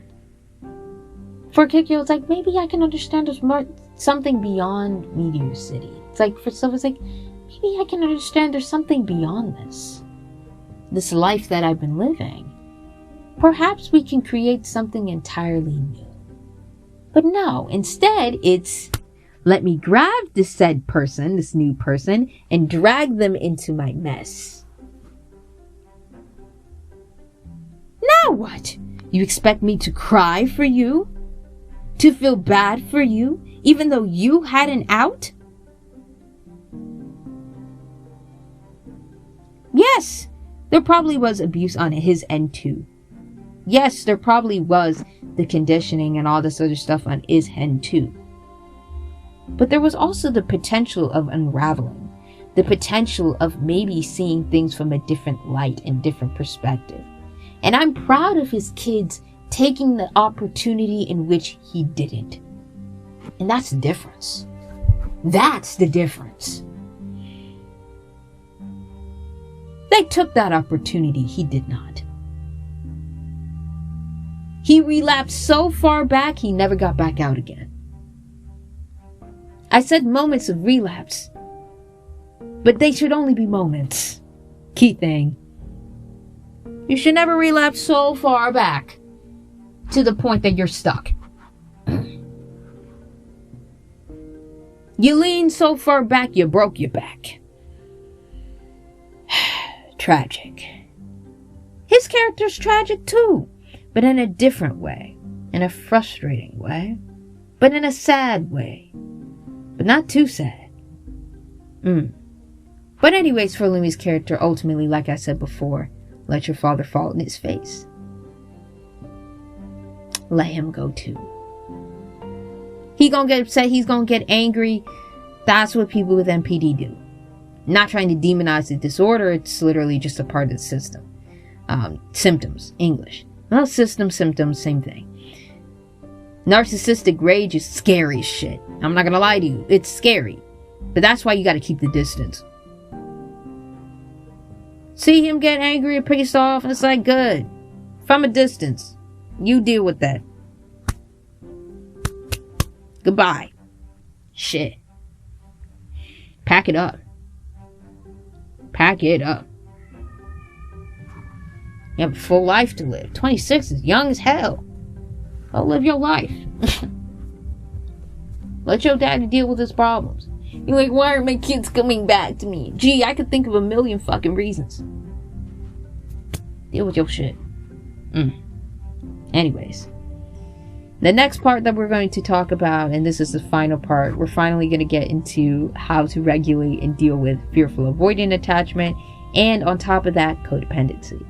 For Kikyo, it's like, maybe I can understand there's more, something beyond Meteor City. It's like, for Silva, it's like, maybe I can understand there's something beyond this life that I've been living. Perhaps we can create something entirely new. But no, instead it's, let me grab this said person, this new person, and drag them into my mess. Now what? You expect me to cry for you? To feel bad for you, even though you had an out? Yes, there probably was abuse on his end too. Yes, there probably was the conditioning and all this other stuff on his end too. But there was also the potential of unraveling. The potential of maybe seeing things from a different light and different perspective. And I'm proud of his kids taking the opportunity in which he didn't. And that's the difference. That's the difference. They took that opportunity, he did not. He relapsed so far back, he never got back out again. I said moments of relapse, but they should only be moments. Key thing. You should never relapse so far back to the point that you're stuck. You lean so far back, you broke your back. Tragic. His character's tragic too, but in a different way, in a frustrating way, but in a sad way, but not too sad. But anyways, for Illumi's character, ultimately, like I said before, let your father fall in his face. Let him go too. He gonna get upset, he's gonna get angry. That's what people with MPD do. Not trying to demonize the disorder, it's literally just a part of the system. Symptoms, English. Well, system, symptoms, same thing. Narcissistic rage is scary as shit. I'm not gonna lie to you, it's scary. But that's why you gotta keep the distance. See him get angry or pissed off, and it's like, good. From a distance. You deal with that. Goodbye. Shit. Pack it up. Pack it up. You have a full life to live. 26 is young as hell. Go live your life. Let your daddy deal with his problems. You're like, why aren't my kids coming back to me? Gee, I could think of a million fucking reasons. Deal with your shit. Anyways. The next part that we're going to talk about, and this is the final part, we're finally going to get into how to regulate and deal with fearful avoidant attachment, and on top of that, codependency.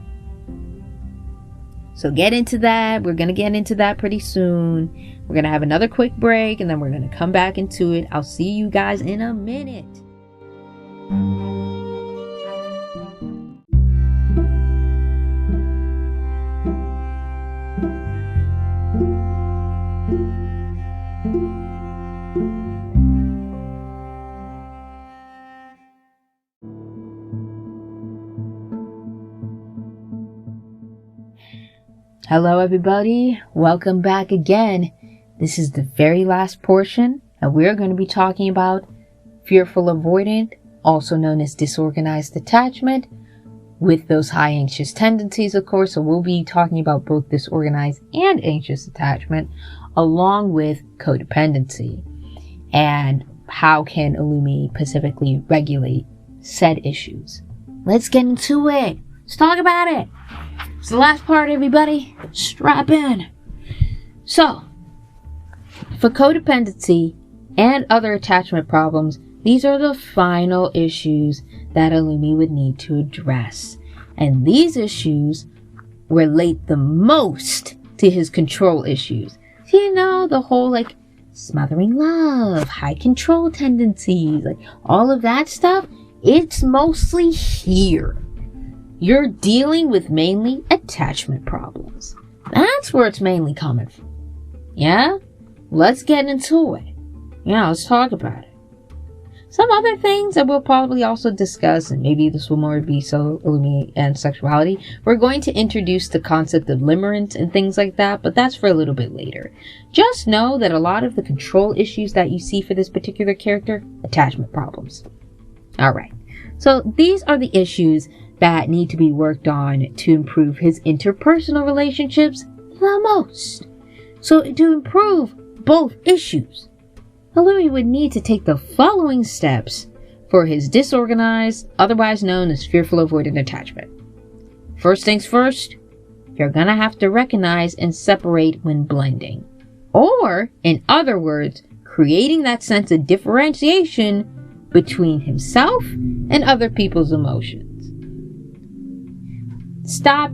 So get into that. We're going to get into that pretty soon. We're going to have another quick break, and then we're going to come back into it. I'll see you guys in a minute. Hello everybody, welcome back again. This is the very last portion, and we're going to be talking about fearful avoidant, also known as disorganized attachment, with those high anxious tendencies, of course. So we'll be talking about both disorganized and anxious attachment, along with codependency, and how can Illumi specifically regulate said issues. Let's get into it. Let's talk about it. It's the last part, everybody. Strap in. So, for codependency and other attachment problems, these are the final issues that Illumi would need to address. And these issues relate the most to his control issues. So, you know, the whole, like, smothering love, high control tendencies, like, all of that stuff, it's mostly here. You're dealing with mainly attachment problems. That's where it's mainly coming from. Yeah? Let's get into it. Yeah, let's talk about it. Some other things that we'll probably also discuss, and maybe this will more be so Illumi and sexuality. We're going to introduce the concept of limerence and things like that, but that's for a little bit later. Just know that a lot of the control issues that you see for this particular character, attachment problems. Alright, so these are the issues that need to be worked on to improve his interpersonal relationships the most. So to improve both issues, Illumi would need to take the following steps for his disorganized, otherwise known as fearful avoidant attachment. First things first, you're gonna have to recognize and separate when blending. Or, in other words, creating that sense of differentiation between himself and other people's emotions. Stop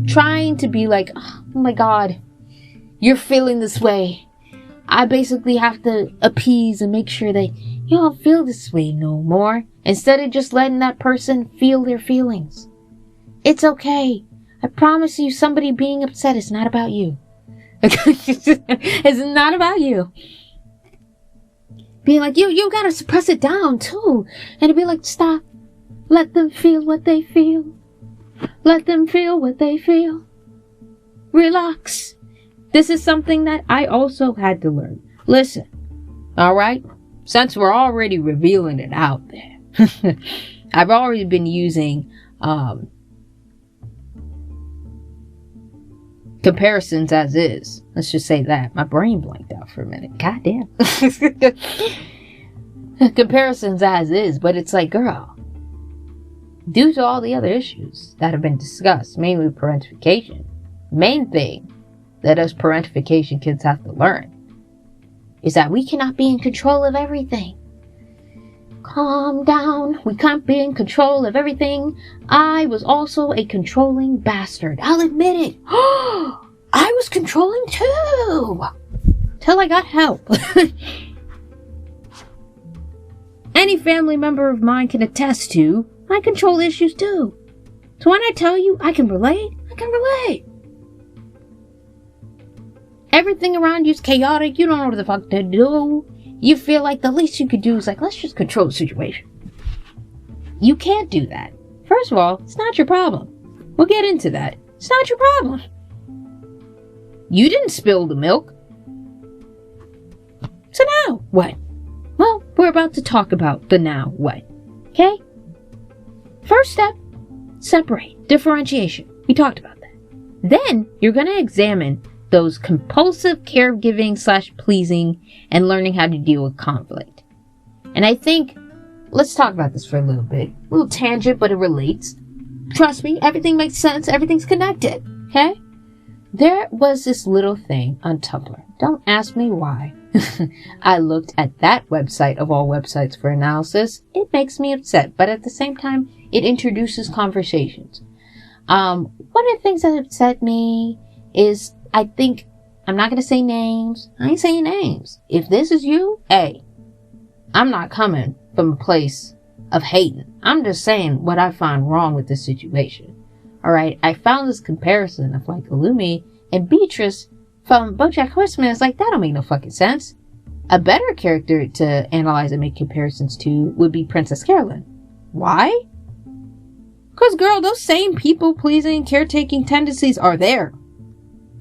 trying to be like, oh my god, you're feeling this way. I basically have to appease and make sure that you don't feel this way no more. Instead of just letting that person feel their feelings. It's okay. I promise you, somebody being upset is not about you. It's not about you. Being like, you gotta suppress it down too. And to be like, stop. Let them feel what they feel. Let them feel what they feel. Relax. This is something that I also had to learn. Listen, alright? Since we're already revealing it out there, I've already been using comparisons as is. Let's just say that. My brain blanked out for a minute. God damn. Comparisons as is, but it's like, girl, due to all the other issues that have been discussed, mainly parentification, main thing that us parentification kids have to learn is that we cannot be in control of everything. Calm down. We can't be in control of everything. I was also a controlling bastard. I'll admit it. I was controlling too. Till I got help. Any family member of mine can attest to I control issues too. So when I tell you I can relate, I can relate. Everything around you is chaotic. You don't know what the fuck to do. You feel like the least you could do is like, let's just control the situation. You can't do that. First of all, it's not your problem. We'll get into that. It's not your problem. You didn't spill the milk. So now what? Well, we're about to talk about the now what. Okay? First step, separate, differentiation. We talked about that. Then you're going to examine those compulsive caregiving / pleasing and learning how to deal with conflict. And I think, let's talk about this for a little bit. A little tangent, but it relates. Trust me, everything makes sense. Everything's connected. Okay? There was this little thing on Tumblr. Don't ask me why. I looked at that website of all websites for analysis. It makes me upset, but at the same time, it introduces conversations. One of the things that upset me is, I think, I'm not going to say names. I ain't saying names. If this is you, hey, I'm not coming from a place of hating. I'm just saying what I find wrong with this situation. Alright, I found this comparison of like Illumi and Beatrice from BoJack Horseman. It's like, that don't make no fucking sense. A better character to analyze and make comparisons to would be Princess Carolyn. Why? Because, girl, those same people-pleasing, caretaking tendencies are there.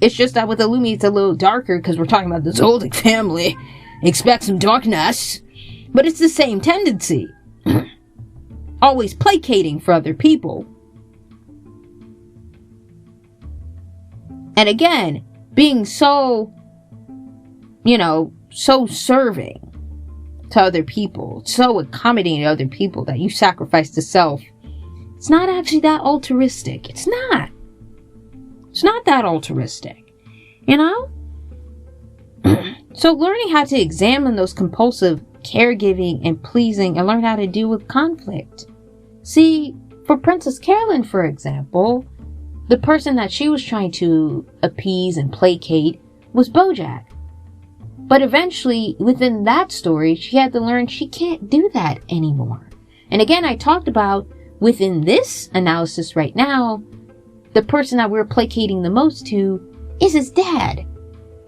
It's just that with Illumi, it's a little darker because we're talking about the Zoldyck family. Expect some darkness. But it's the same tendency. Always placating for other people. And again, being so, so serving to other people, so accommodating to other people that you sacrifice the self. It's not actually that altruistic. It's not. It's not that altruistic. So learning how to examine those compulsive caregiving and pleasing and learn how to deal with conflict. See, for Princess Carolyn, for example, the person that she was trying to appease and placate was BoJack. But eventually, within that story, she had to learn she can't do that anymore. And again, I talked about within this analysis right now, the person that we're placating the most to is his dad.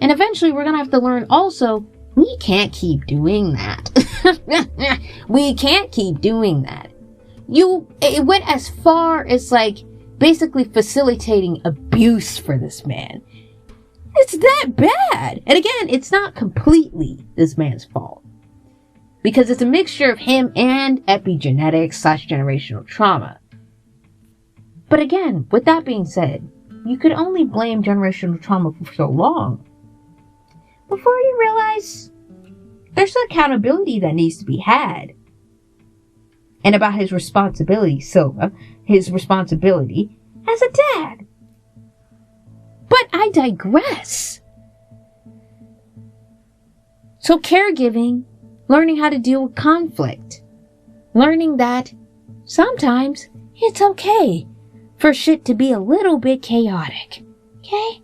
And eventually, we're going to have to learn also, we can't keep doing that. We can't keep doing that. It went as far as like, basically facilitating abuse for this man. It's that bad. And again, it's not completely this man's fault. Because it's a mixture of him and epigenetics / generational trauma. But again, with that being said, you could only blame generational trauma for so long before you realize there's accountability that needs to be had. And about his responsibility, his responsibility as a dad. But I digress. So caregiving, learning how to deal with conflict, learning that sometimes it's okay for shit to be a little bit chaotic, okay?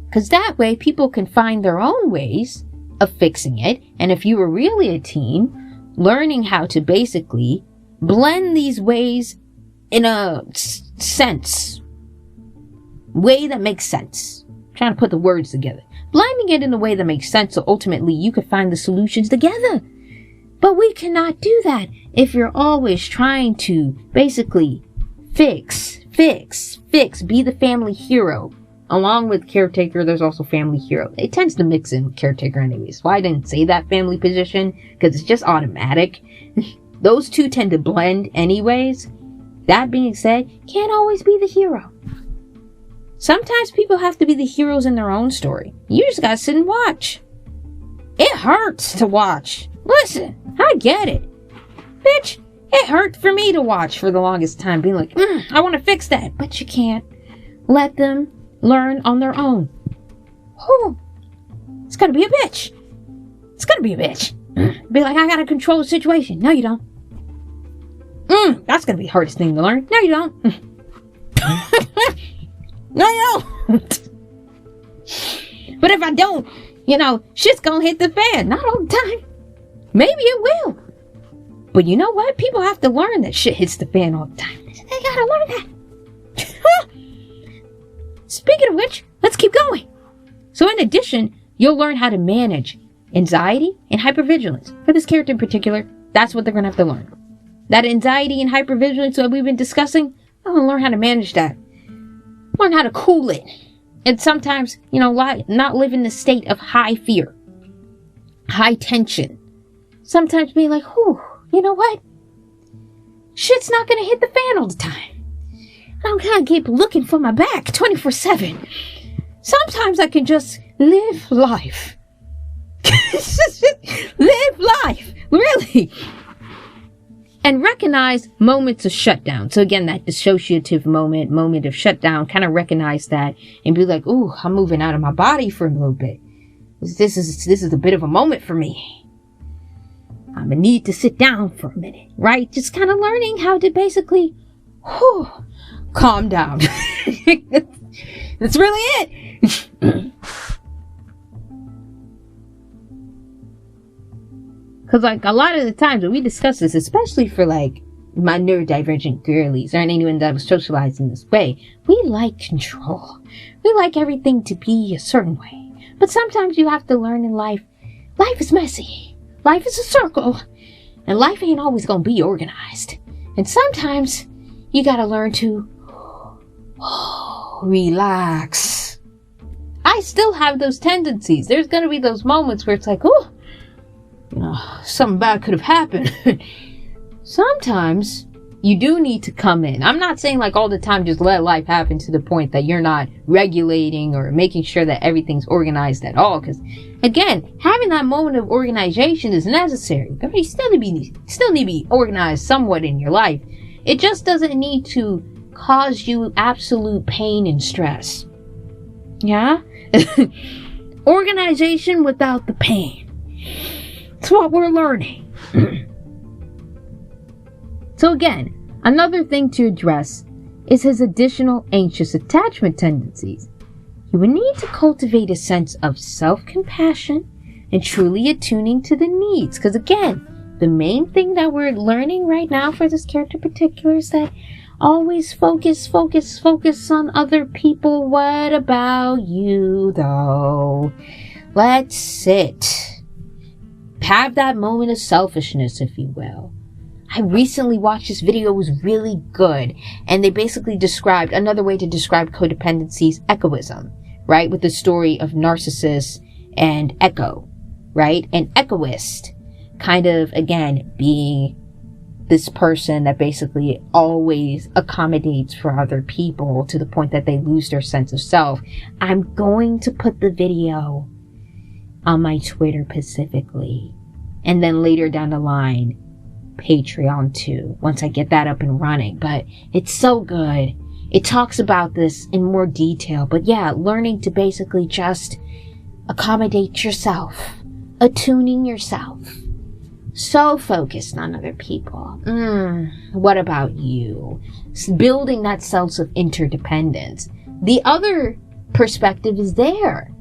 Because that way people can find their own ways of fixing it. And if you were really a team, learning how to basically blend these ways in a way that makes sense. I'm trying to put the words together. Blending it in a way that makes sense so ultimately you could find the solutions together. But we cannot do that if you're always trying to basically fix, be the family hero. Along with caretaker, there's also family hero. It tends to mix in with caretaker anyways. Why I didn't say that family position, because it's just automatic. Those two tend to blend anyways. That being said, can't always be the hero. Sometimes people have to be the heroes in their own story. You just gotta sit and watch. It hurts to watch. Listen, I get it. Bitch, it hurt for me to watch for the longest time, being like, I want to fix that. But you can't. Let them learn on their own. Oh, it's gonna be a bitch. It's gonna be a bitch. Be like, I gotta control the situation. No, you don't. That's gonna be the hardest thing to learn. No, you don't. No, you don't. But if I don't, shit's gonna hit the fan. Not all the time. Maybe it will. But you know what? People have to learn that shit hits the fan all the time. They gotta learn that. Speaking of which, let's keep going. So in addition, you'll learn how to manage anxiety and hypervigilance. For this character in particular, that's what they're going to have to learn. That anxiety and hypervigilance that we've been discussing, I want to learn how to manage that. Learn how to cool it. And sometimes, not live in the state of high fear, high tension. Sometimes being like, whew, you know what? Shit's not going to hit the fan all the time. I don't gotta keep looking for my back 24/7. Sometimes I can just live life. Live life, really. And recognize moments of shutdown. So again, that dissociative moment of shutdown, kind of recognize that and be like, ooh, I'm moving out of my body for a little bit. This is a bit of a moment for me. I'm gonna need to sit down for a minute, right? Just kind of learning how to basically, calm down. That's really it. Because, a lot of the times when we discuss this, especially for, my neurodivergent girlies or anyone that was socialized in this way, we like control. We like everything to be a certain way. But sometimes you have to learn in life is messy. Life is a circle. And life ain't always going to be organized. And sometimes you got to learn to relax. I still have those tendencies. There's going to be those moments where it's like, something bad could have happened. Sometimes you do need to come in. I'm not saying all the time just let life happen to the point that you're not regulating or making sure that everything's organized at all. Because again, having that moment of organization is necessary. You still need to be organized somewhat in your life. It just doesn't need to cause you absolute pain and stress. Yeah? Organization without the pain. That's what we're learning. So again, another thing to address is his additional anxious attachment tendencies. He would need to cultivate a sense of self-compassion and truly attuning to the needs. Because again, the main thing that we're learning right now for this character in particular is that always focus on other people. What about you, though? Let's sit. Have that moment of selfishness, if you will. I recently watched this video. It was really good. And they basically described, another way to describe codependency's egoism, right? With the story of Narcissus and Echo, right? An egoist kind of, again, being this person that basically always accommodates for other people to the point that they lose their sense of self. I'm going to put the video on my Twitter specifically. And then later down the line, Patreon too, once I get that up and running. But it's so good. It talks about this in more detail. But yeah, learning to basically just accommodate yourself. Attuning yourself. So focused on other people. What about you? Building that sense of interdependence. The other perspective is there.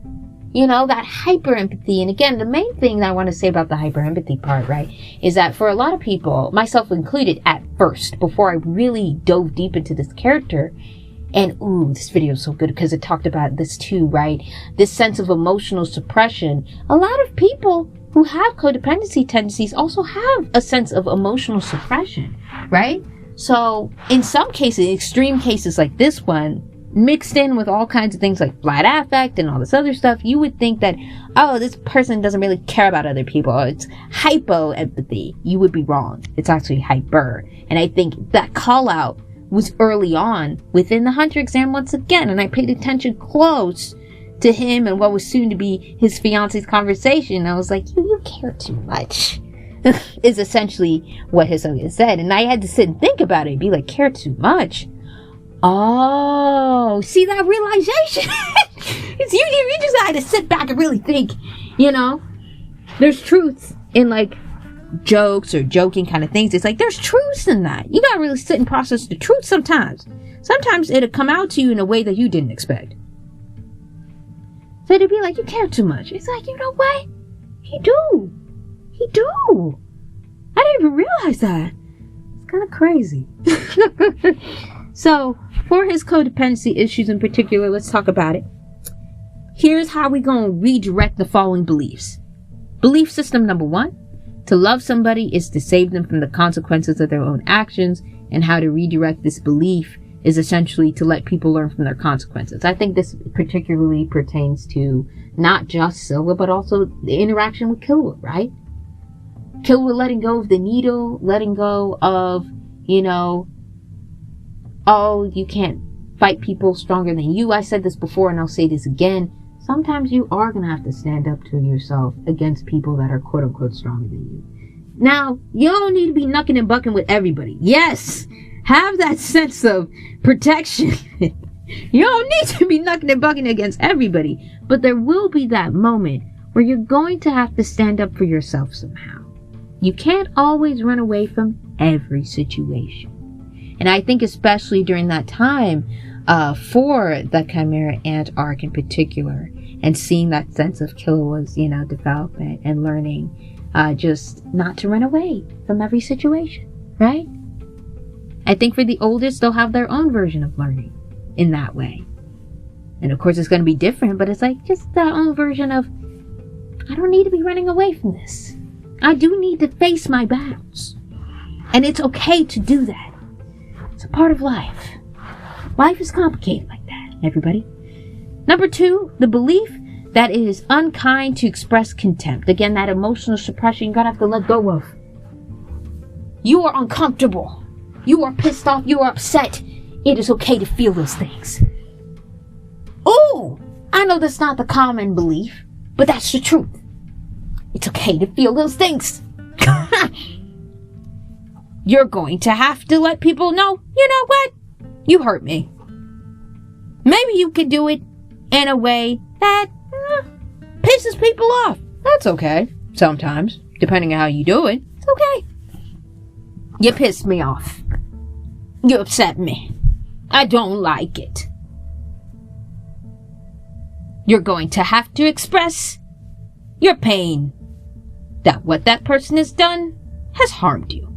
That hyper empathy. And again, the main thing that I want to say about the hyper empathy part, right, is that for a lot of people, myself included at first, before I really dove deep into this character, and this video is so good because it talked about this too, right? This sense of emotional suppression. A lot of people who have codependency tendencies also have a sense of emotional suppression, right? So in some cases, extreme cases like this one, mixed in with all kinds of things like flat affect and all this other stuff, you would think that, this person doesn't really care about other people. It's hypo empathy. You would be wrong. It's actually hyper. And I think that call out was early on within the Hunter exam once again. And I paid attention close to him and what was soon to be his fiance's conversation. I was like, you care too much. Is essentially what Hisoka said. And I had to sit and think about it. Be like, care too much? Oh, see that realization? It's you just had to sit back and really think, There's truths in jokes or joking kind of things. It's there's truths in that. You gotta really sit and process the truth sometimes. Sometimes it'll come out to you in a way that you didn't expect. So it'd be like, you care too much. It's you know what? He do. I didn't even realize that. It's kind of crazy. So, for his codependency issues in particular, let's talk about it. Here's how we're going to redirect the following beliefs. Belief system number 1. To love somebody is to save them from the consequences of their own actions, and how to redirect this belief is essentially to let people learn from their consequences. I think this particularly pertains to not just Silva, but also the interaction with Killua, right? Killua letting go of the needle, letting go of, oh, you can't fight people stronger than you. I said this before and I'll say this again. Sometimes you are going to have to stand up to yourself against people that are quote unquote stronger than you. Now, you don't need to be knucking and bucking with everybody. Yes, have that sense of protection. You don't need to be knucking and bucking against everybody. But there will be that moment where you're going to have to stand up for yourself somehow. You can't always run away from every situation. And I think especially during that time, for the Chimera Ant arc in particular, and seeing that sense of Killua's, development and learning, just not to run away from every situation, right? I think for the oldest, they'll have their own version of learning in that way. And of course, it's going to be different, but it's like just that own version of, I don't need to be running away from this. I do need to face my battles. And it's okay to do that. It's a part of life. Life is complicated like that, everybody. Number 2, the belief that it is unkind to express contempt. Again, that emotional suppression you're going to have to let go of. You are uncomfortable. You are pissed off. You are upset. It is okay to feel those things. Oh, I know that's not the common belief, but that's the truth. It's okay to feel those things. You're going to have to let people know, you know what? You hurt me. Maybe you could do it in a way that pisses people off. That's okay. Sometimes, depending on how you do it, it's okay. You pissed me off. You upset me. I don't like it. You're going to have to express your pain that what that person has done has harmed you.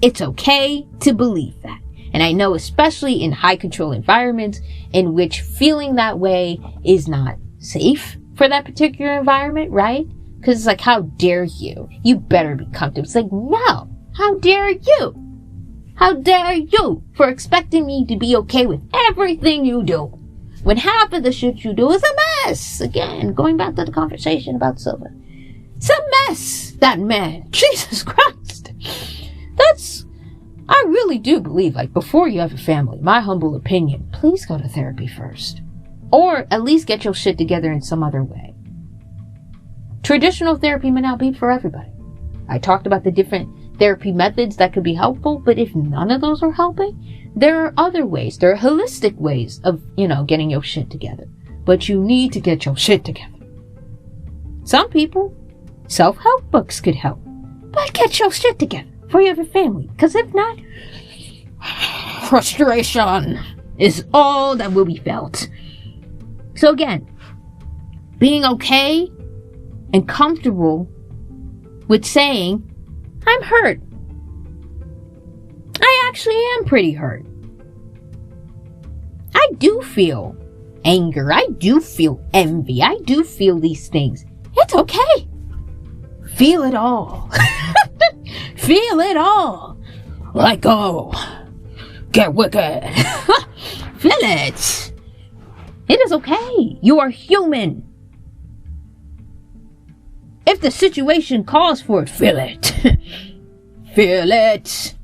It's okay to believe that. And I know especially in high control environments in which feeling that way is not safe for that particular environment, right? Because it's like, how dare you? You better be comfortable. It's like, no, how dare you? How dare you for expecting me to be okay with everything you do when half of the shit you do is a mess? Again, going back to the conversation about Silva. It's a mess, that man. Jesus Christ. I really do believe, before you have a family, my humble opinion, please go to therapy first. Or at least get your shit together in some other way. Traditional therapy may not be for everybody. I talked about the different therapy methods that could be helpful, but if none of those are helping, there are other ways. There are holistic ways of, getting your shit together. But you need to get your shit together. Some people, self-help books could help. But get your shit together for your family. Because if not, frustration is all that will be felt. So again, being okay and comfortable with saying, I'm hurt. I actually am pretty hurt. I do feel anger. I do feel envy. I do feel these things. It's okay. Feel it all. Feel it all. Let go. Get wicked. Feel it. It is okay. You are human. If the situation calls for it, feel it. Feel it.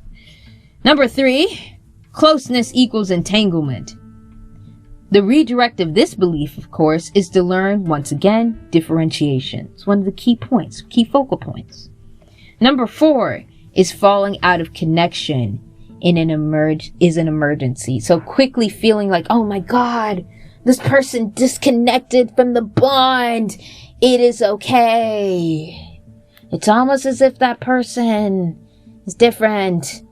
Number 3, closeness equals entanglement. The redirect of this belief, of course, is to learn, once again, differentiation. It's one of the key points, key focal points. Number 4 is falling out of connection is an emergency. So quickly feeling like, oh my God, this person disconnected from the bond. It is okay. It's almost as if that person is different.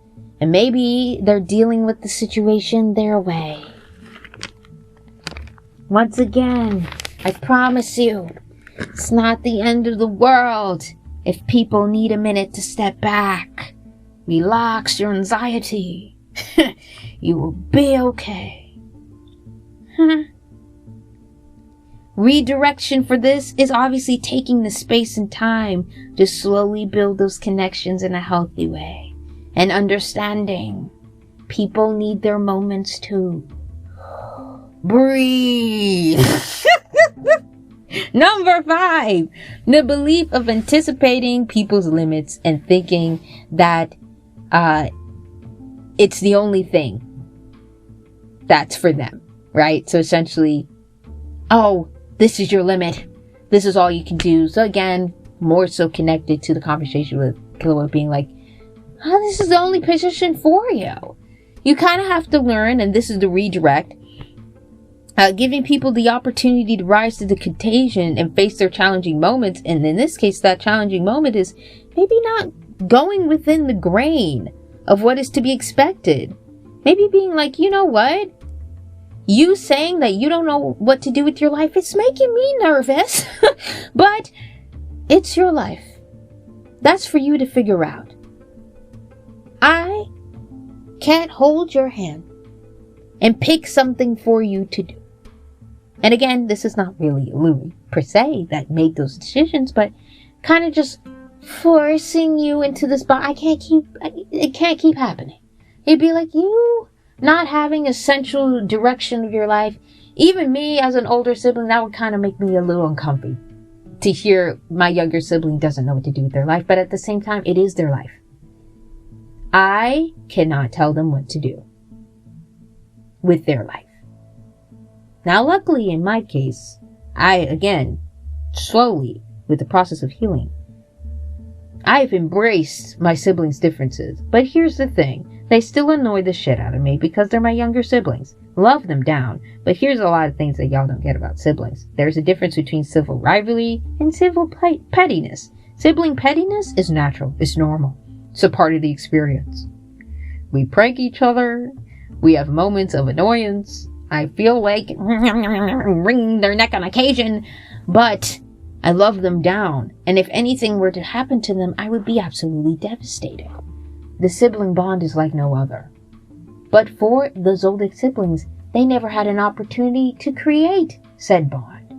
And maybe they're dealing with the situation their way. Once again, I promise you, it's not the end of the world if people need a minute to step back. Relax your anxiety. You will be okay. Redirection for this is obviously taking the space and time to slowly build those connections in a healthy way. And understanding people need their moments too. Breathe. Number 5, the belief of anticipating people's limits and thinking that it's the only thing that's for them, right? So essentially, oh, this is your limit. This is all you can do. So again, more so connected to the conversation with Killa being like, oh, this is the only position for you. You kind of have to learn, and this is the redirect, giving people the opportunity to rise to the occasion and face their challenging moments. And in this case, that challenging moment is maybe not going within the grain of what is to be expected. Maybe being like, you know what? You saying that you don't know what to do with your life, it's making me nervous. But it's your life. That's for you to figure out. I can't hold your hand and pick something for you to do. And again, this is not really Illumi per se that made those decisions, but kind of just forcing you into this box. It can't keep happening. It'd be like you not having a central direction of your life. Even me as an older sibling, that would kind of make me a little uncomfy to hear my younger sibling doesn't know what to do with their life. But at the same time, it is their life. I cannot tell them what to do with their life. Now, luckily, in my case, I, again, slowly, with the process of healing, I've embraced my siblings' differences. But here's the thing. They still annoy the shit out of me because they're my younger siblings. Love them down. But here's a lot of things that y'all don't get about siblings. There's a difference between civil rivalry and civil pettiness. Sibling pettiness is natural. It's normal. It's a part of the experience. We prank each other. We have moments of annoyance. I feel like wringing their neck on occasion, but I love them down. And if anything were to happen to them, I would be absolutely devastated. The sibling bond is like no other. But for the Zoldyck siblings, they never had an opportunity to create said bond.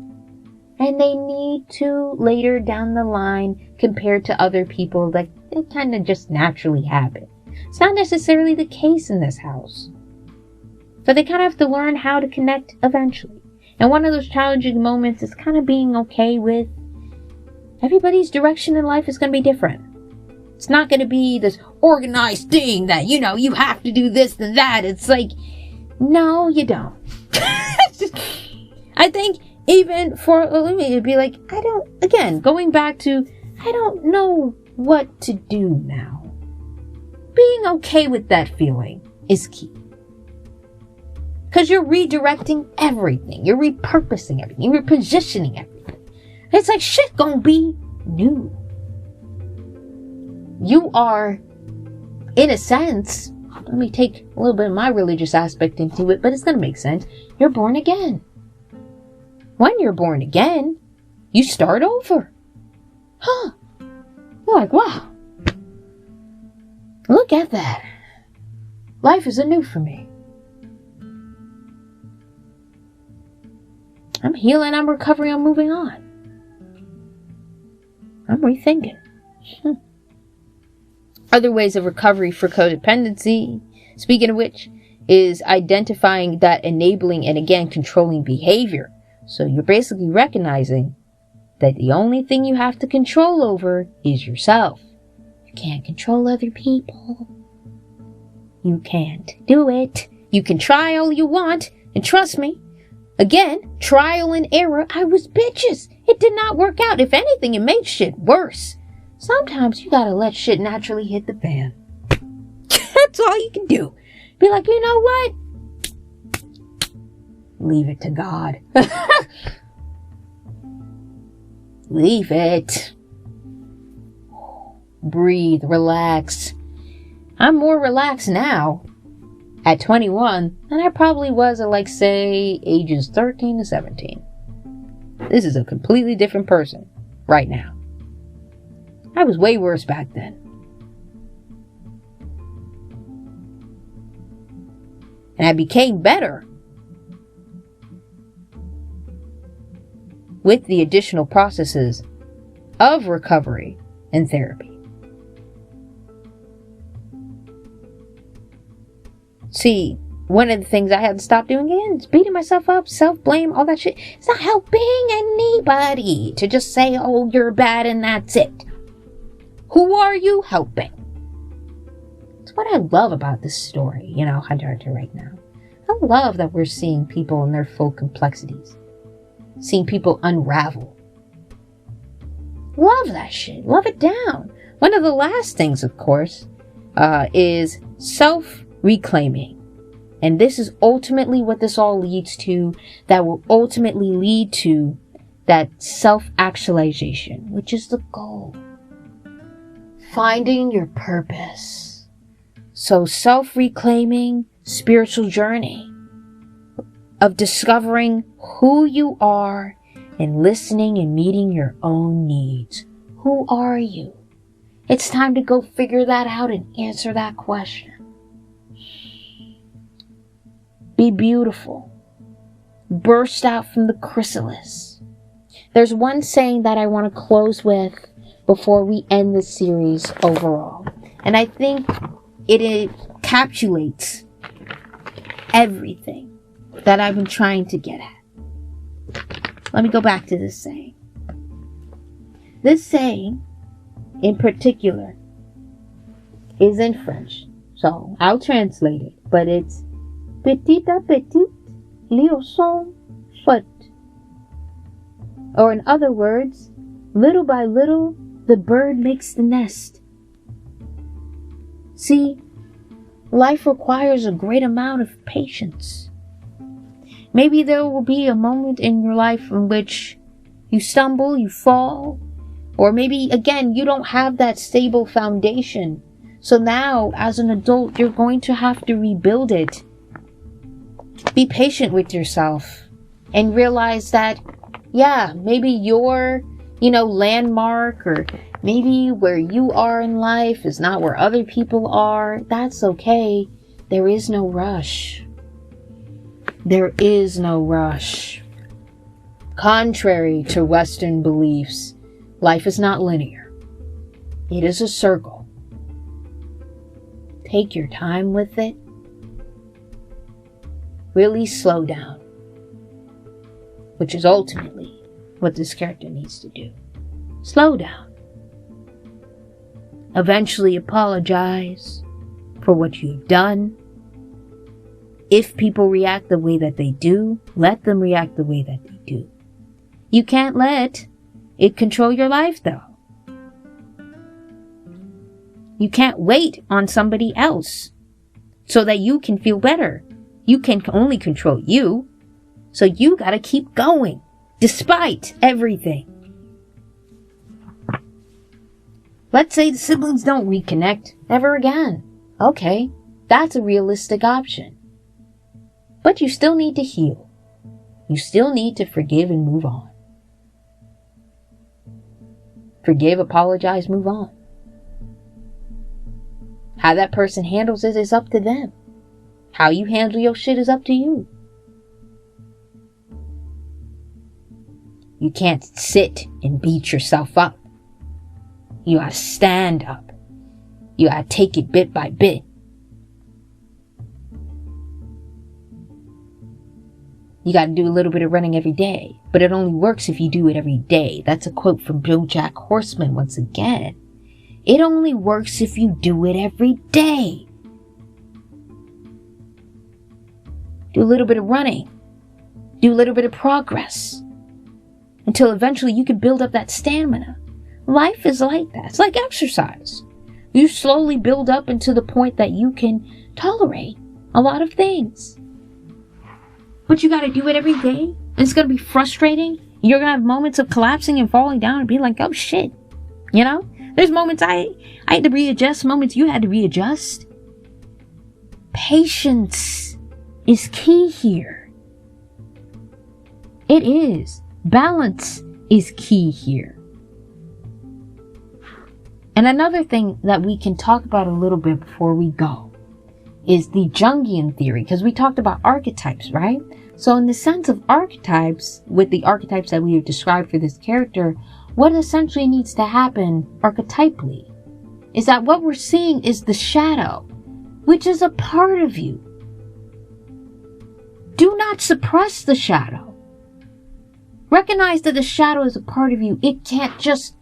And they need to later down the line compared to other people that it kind of just naturally happen. It's not necessarily the case in this house. But they kind of have to learn how to connect eventually. And one of those challenging moments is kind of being okay with everybody's direction in life is going to be different. It's not going to be this organized thing that, you know, you have to do this and that. It's like, no, you don't. I think even for Illumi, it'd be like, going back to, I don't know what to do now. Being okay with that feeling is key. Because you're redirecting everything. You're repurposing everything. You're repositioning everything. It's like shit gonna be new. You are, in a sense, let me take a little bit of my religious aspect into it, but it's gonna make sense. You're born again. When you're born again, you start over. Huh. You're like, wow. Look at that. Life is anew for me. I'm healing, I'm recovering, I'm moving on. I'm rethinking. Other ways of recovery for codependency, speaking of which, is identifying that enabling and again controlling behavior. So you're basically recognizing that the only thing you have to control over is yourself. You can't control other people. You can't do it. You can try all you want, and trust me, again, trial and error, I was bitches. It did not work out. If anything, it made shit worse. Sometimes you gotta let shit naturally hit the fan. That's all you can do. Be like, you know what? Leave it to God. Leave it. Breathe, relax. I'm more relaxed now at 21 than I probably was at, like, say, ages 13 to 17. This is a completely different person right now. I was way worse back then. And I became better. with the additional processes of recovery and therapy. See, one of the things I had to stop doing again is beating myself up, self-blame, all that shit. It's not helping anybody to just say, oh, you're bad and that's it. Who are you helping? It's what I love about this story, Hunter right now. I love that we're seeing people in their full complexities. Seeing people unravel. Love that shit. Love it down. One of the last things, of course, is self-reclaiming. And this is ultimately what this all leads to, that will ultimately lead to that self-actualization, which is the goal. Finding your purpose. So self-reclaiming, spiritual journey of discovering who you are and listening and meeting your own needs. Who are you? It's time to go figure that out and answer that question. Be beautiful. Burst out from the chrysalis. There's one saying that I want to close with before we end this series overall. And I think it encapsulates everything that I've been trying to get at. Let me go back to this saying. This saying, in particular, is in French. So I'll translate it. But it's petit à petit, l'oiseau saute. Or in other words, little by little, the bird makes the nest. See, life requires a great amount of patience. Maybe there will be a moment in your life in which you stumble, you fall, or maybe, again, you don't have that stable foundation. So now, as an adult, you're going to have to rebuild it. Be patient with yourself and realize that, yeah, maybe your, landmark or maybe where you are in life is not where other people are. That's okay. There is no rush. There is no rush. Contrary to Western beliefs, life is not linear. It is a circle. Take your time with it. Really slow down, which is ultimately what this character needs to do. Slow down. Eventually apologize for what you've done. If people react the way that they do, let them react the way that they do. You can't let it control your life, though. You can't wait on somebody else so that you can feel better. You can only control you. So you gotta keep going, despite everything. Let's say the siblings don't reconnect ever again. Okay, that's a realistic option. But you still need to heal. You still need to forgive and move on. Forgive, apologize, move on. How that person handles it is up to them. How you handle your shit is up to you. You can't sit and beat yourself up. You gotta stand up. You gotta take it bit by bit. You gotta do a little bit of running every day, but it only works if you do it every day. That's a quote from BoJack Horseman once again. It only works if you do it every day. Do a little bit of running. Do a little bit of progress. Until eventually you can build up that stamina. Life is like that. It's like exercise. You slowly build up into the point that you can tolerate a lot of things. But you gotta do it every day. And it's gonna be frustrating. You're gonna have moments of collapsing and falling down and being like, oh shit. There's moments I had to readjust, moments you had to readjust. Patience is key here. It is. Balance is key here. And another thing that we can talk about a little bit before we go is the Jungian theory, because we talked about archetypes, right? So in the sense of archetypes, with the archetypes that we have described for this character, what essentially needs to happen archetypally is that what we're seeing is the shadow, which is a part of you. Do not suppress the shadow. Recognize that the shadow is a part of you. It can't just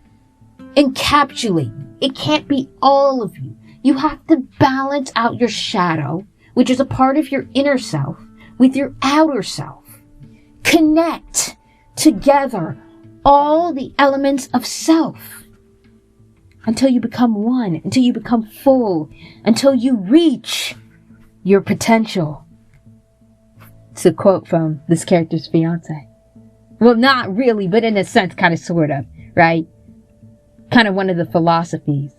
encapsulate you. It can't be all of you. You have to balance out your shadow, which is a part of your inner self, with your outer self. Connect together all the elements of self until you become one, until you become full, until you reach your potential. It's a quote from this character's fiance. Well, not really, but in a sense, kind of, sort of, right? Kind of one of the philosophies.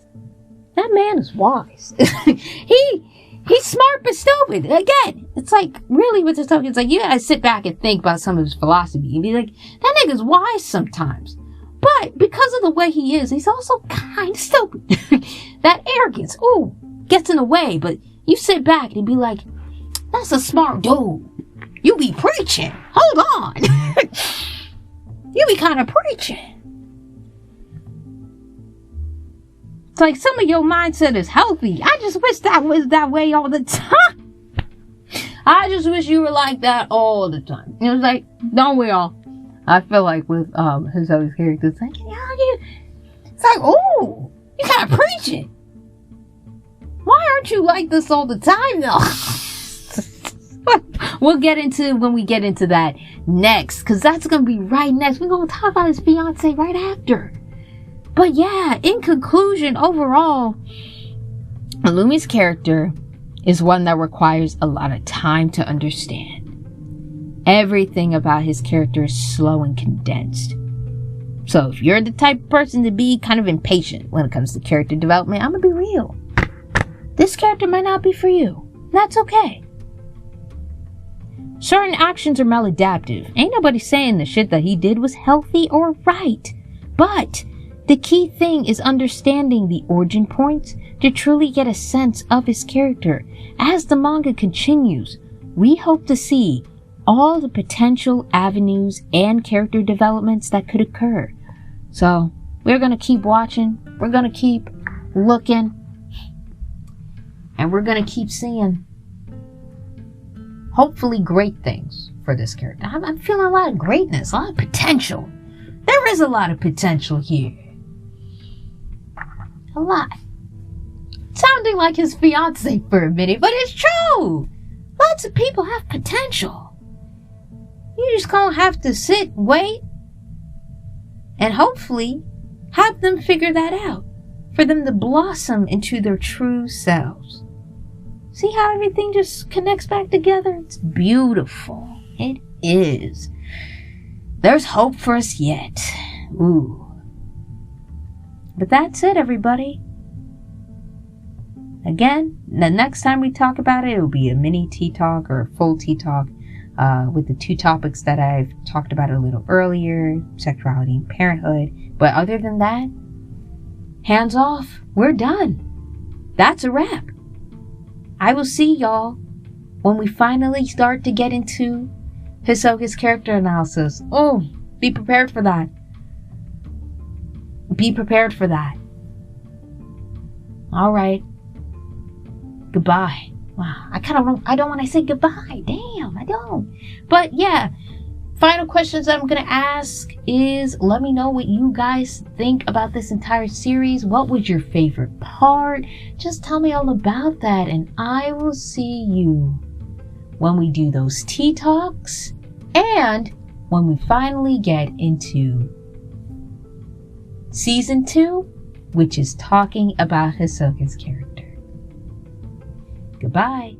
That man is wise. He's smart but stupid. Again, it's like, really with this stuff, it's like, you gotta sit back and think about some of his philosophy and be like, that nigga's wise sometimes. But because of the way he is, he's also kind of stupid. That arrogance, gets in the way. But you sit back and be like, that's a smart dude. You be preaching. Hold on. You be kind of preaching. It's like some of your mindset is healthy. I just wish that was that way all the time. I just wish you were like that all the time. It was like, don't we all? I feel like with his other characters, it's like, it's like, you kind of preaching. Why aren't you like this all the time though? We'll get into when we get into that next, because that's gonna be right next. We're gonna talk about his fiance right after. But yeah, in conclusion, overall, Illumi's character is one that requires a lot of time to understand. Everything about his character is slow and condensed. So if you're the type of person to be kind of impatient when it comes to character development, I'm gonna be real. This character might not be for you. That's okay. Certain actions are maladaptive. Ain't nobody saying the shit that he did was healthy or right. But the key thing is understanding the origin points to truly get a sense of his character. As the manga continues, we hope to see all the potential avenues and character developments that could occur. So, we're gonna keep watching, we're gonna keep looking, and we're gonna keep seeing, hopefully, great things for this character. I'm feeling a lot of greatness, a lot of potential. There is a lot of potential here. A lot. Sounding like his fiance for a minute, but it's true. Lots of people have potential. You just gonna have to sit, wait, and hopefully have them figure that out for them to blossom into their true selves. See how everything just connects back together? It's beautiful. It is. There's hope for us yet. Ooh. But that's it, everybody. Again, the next time we talk about it, it'll be a mini tea talk or a full tea talk with the two topics that I've talked about a little earlier, sexuality and parenthood. But other than that, hands off, we're done. That's a wrap. I will see y'all when we finally start to get into Hisoka's character analysis. Be prepared for that. Be prepared for that. Alright. Goodbye. Wow, I don't want to say goodbye. Damn, I don't. But yeah, final questions that I'm going to ask is, let me know what you guys think about this entire series. What was your favorite part? Just tell me all about that, and I will see you when we do those tea talks and when we finally get into Season 2, which is talking about Hisoka's character. Goodbye.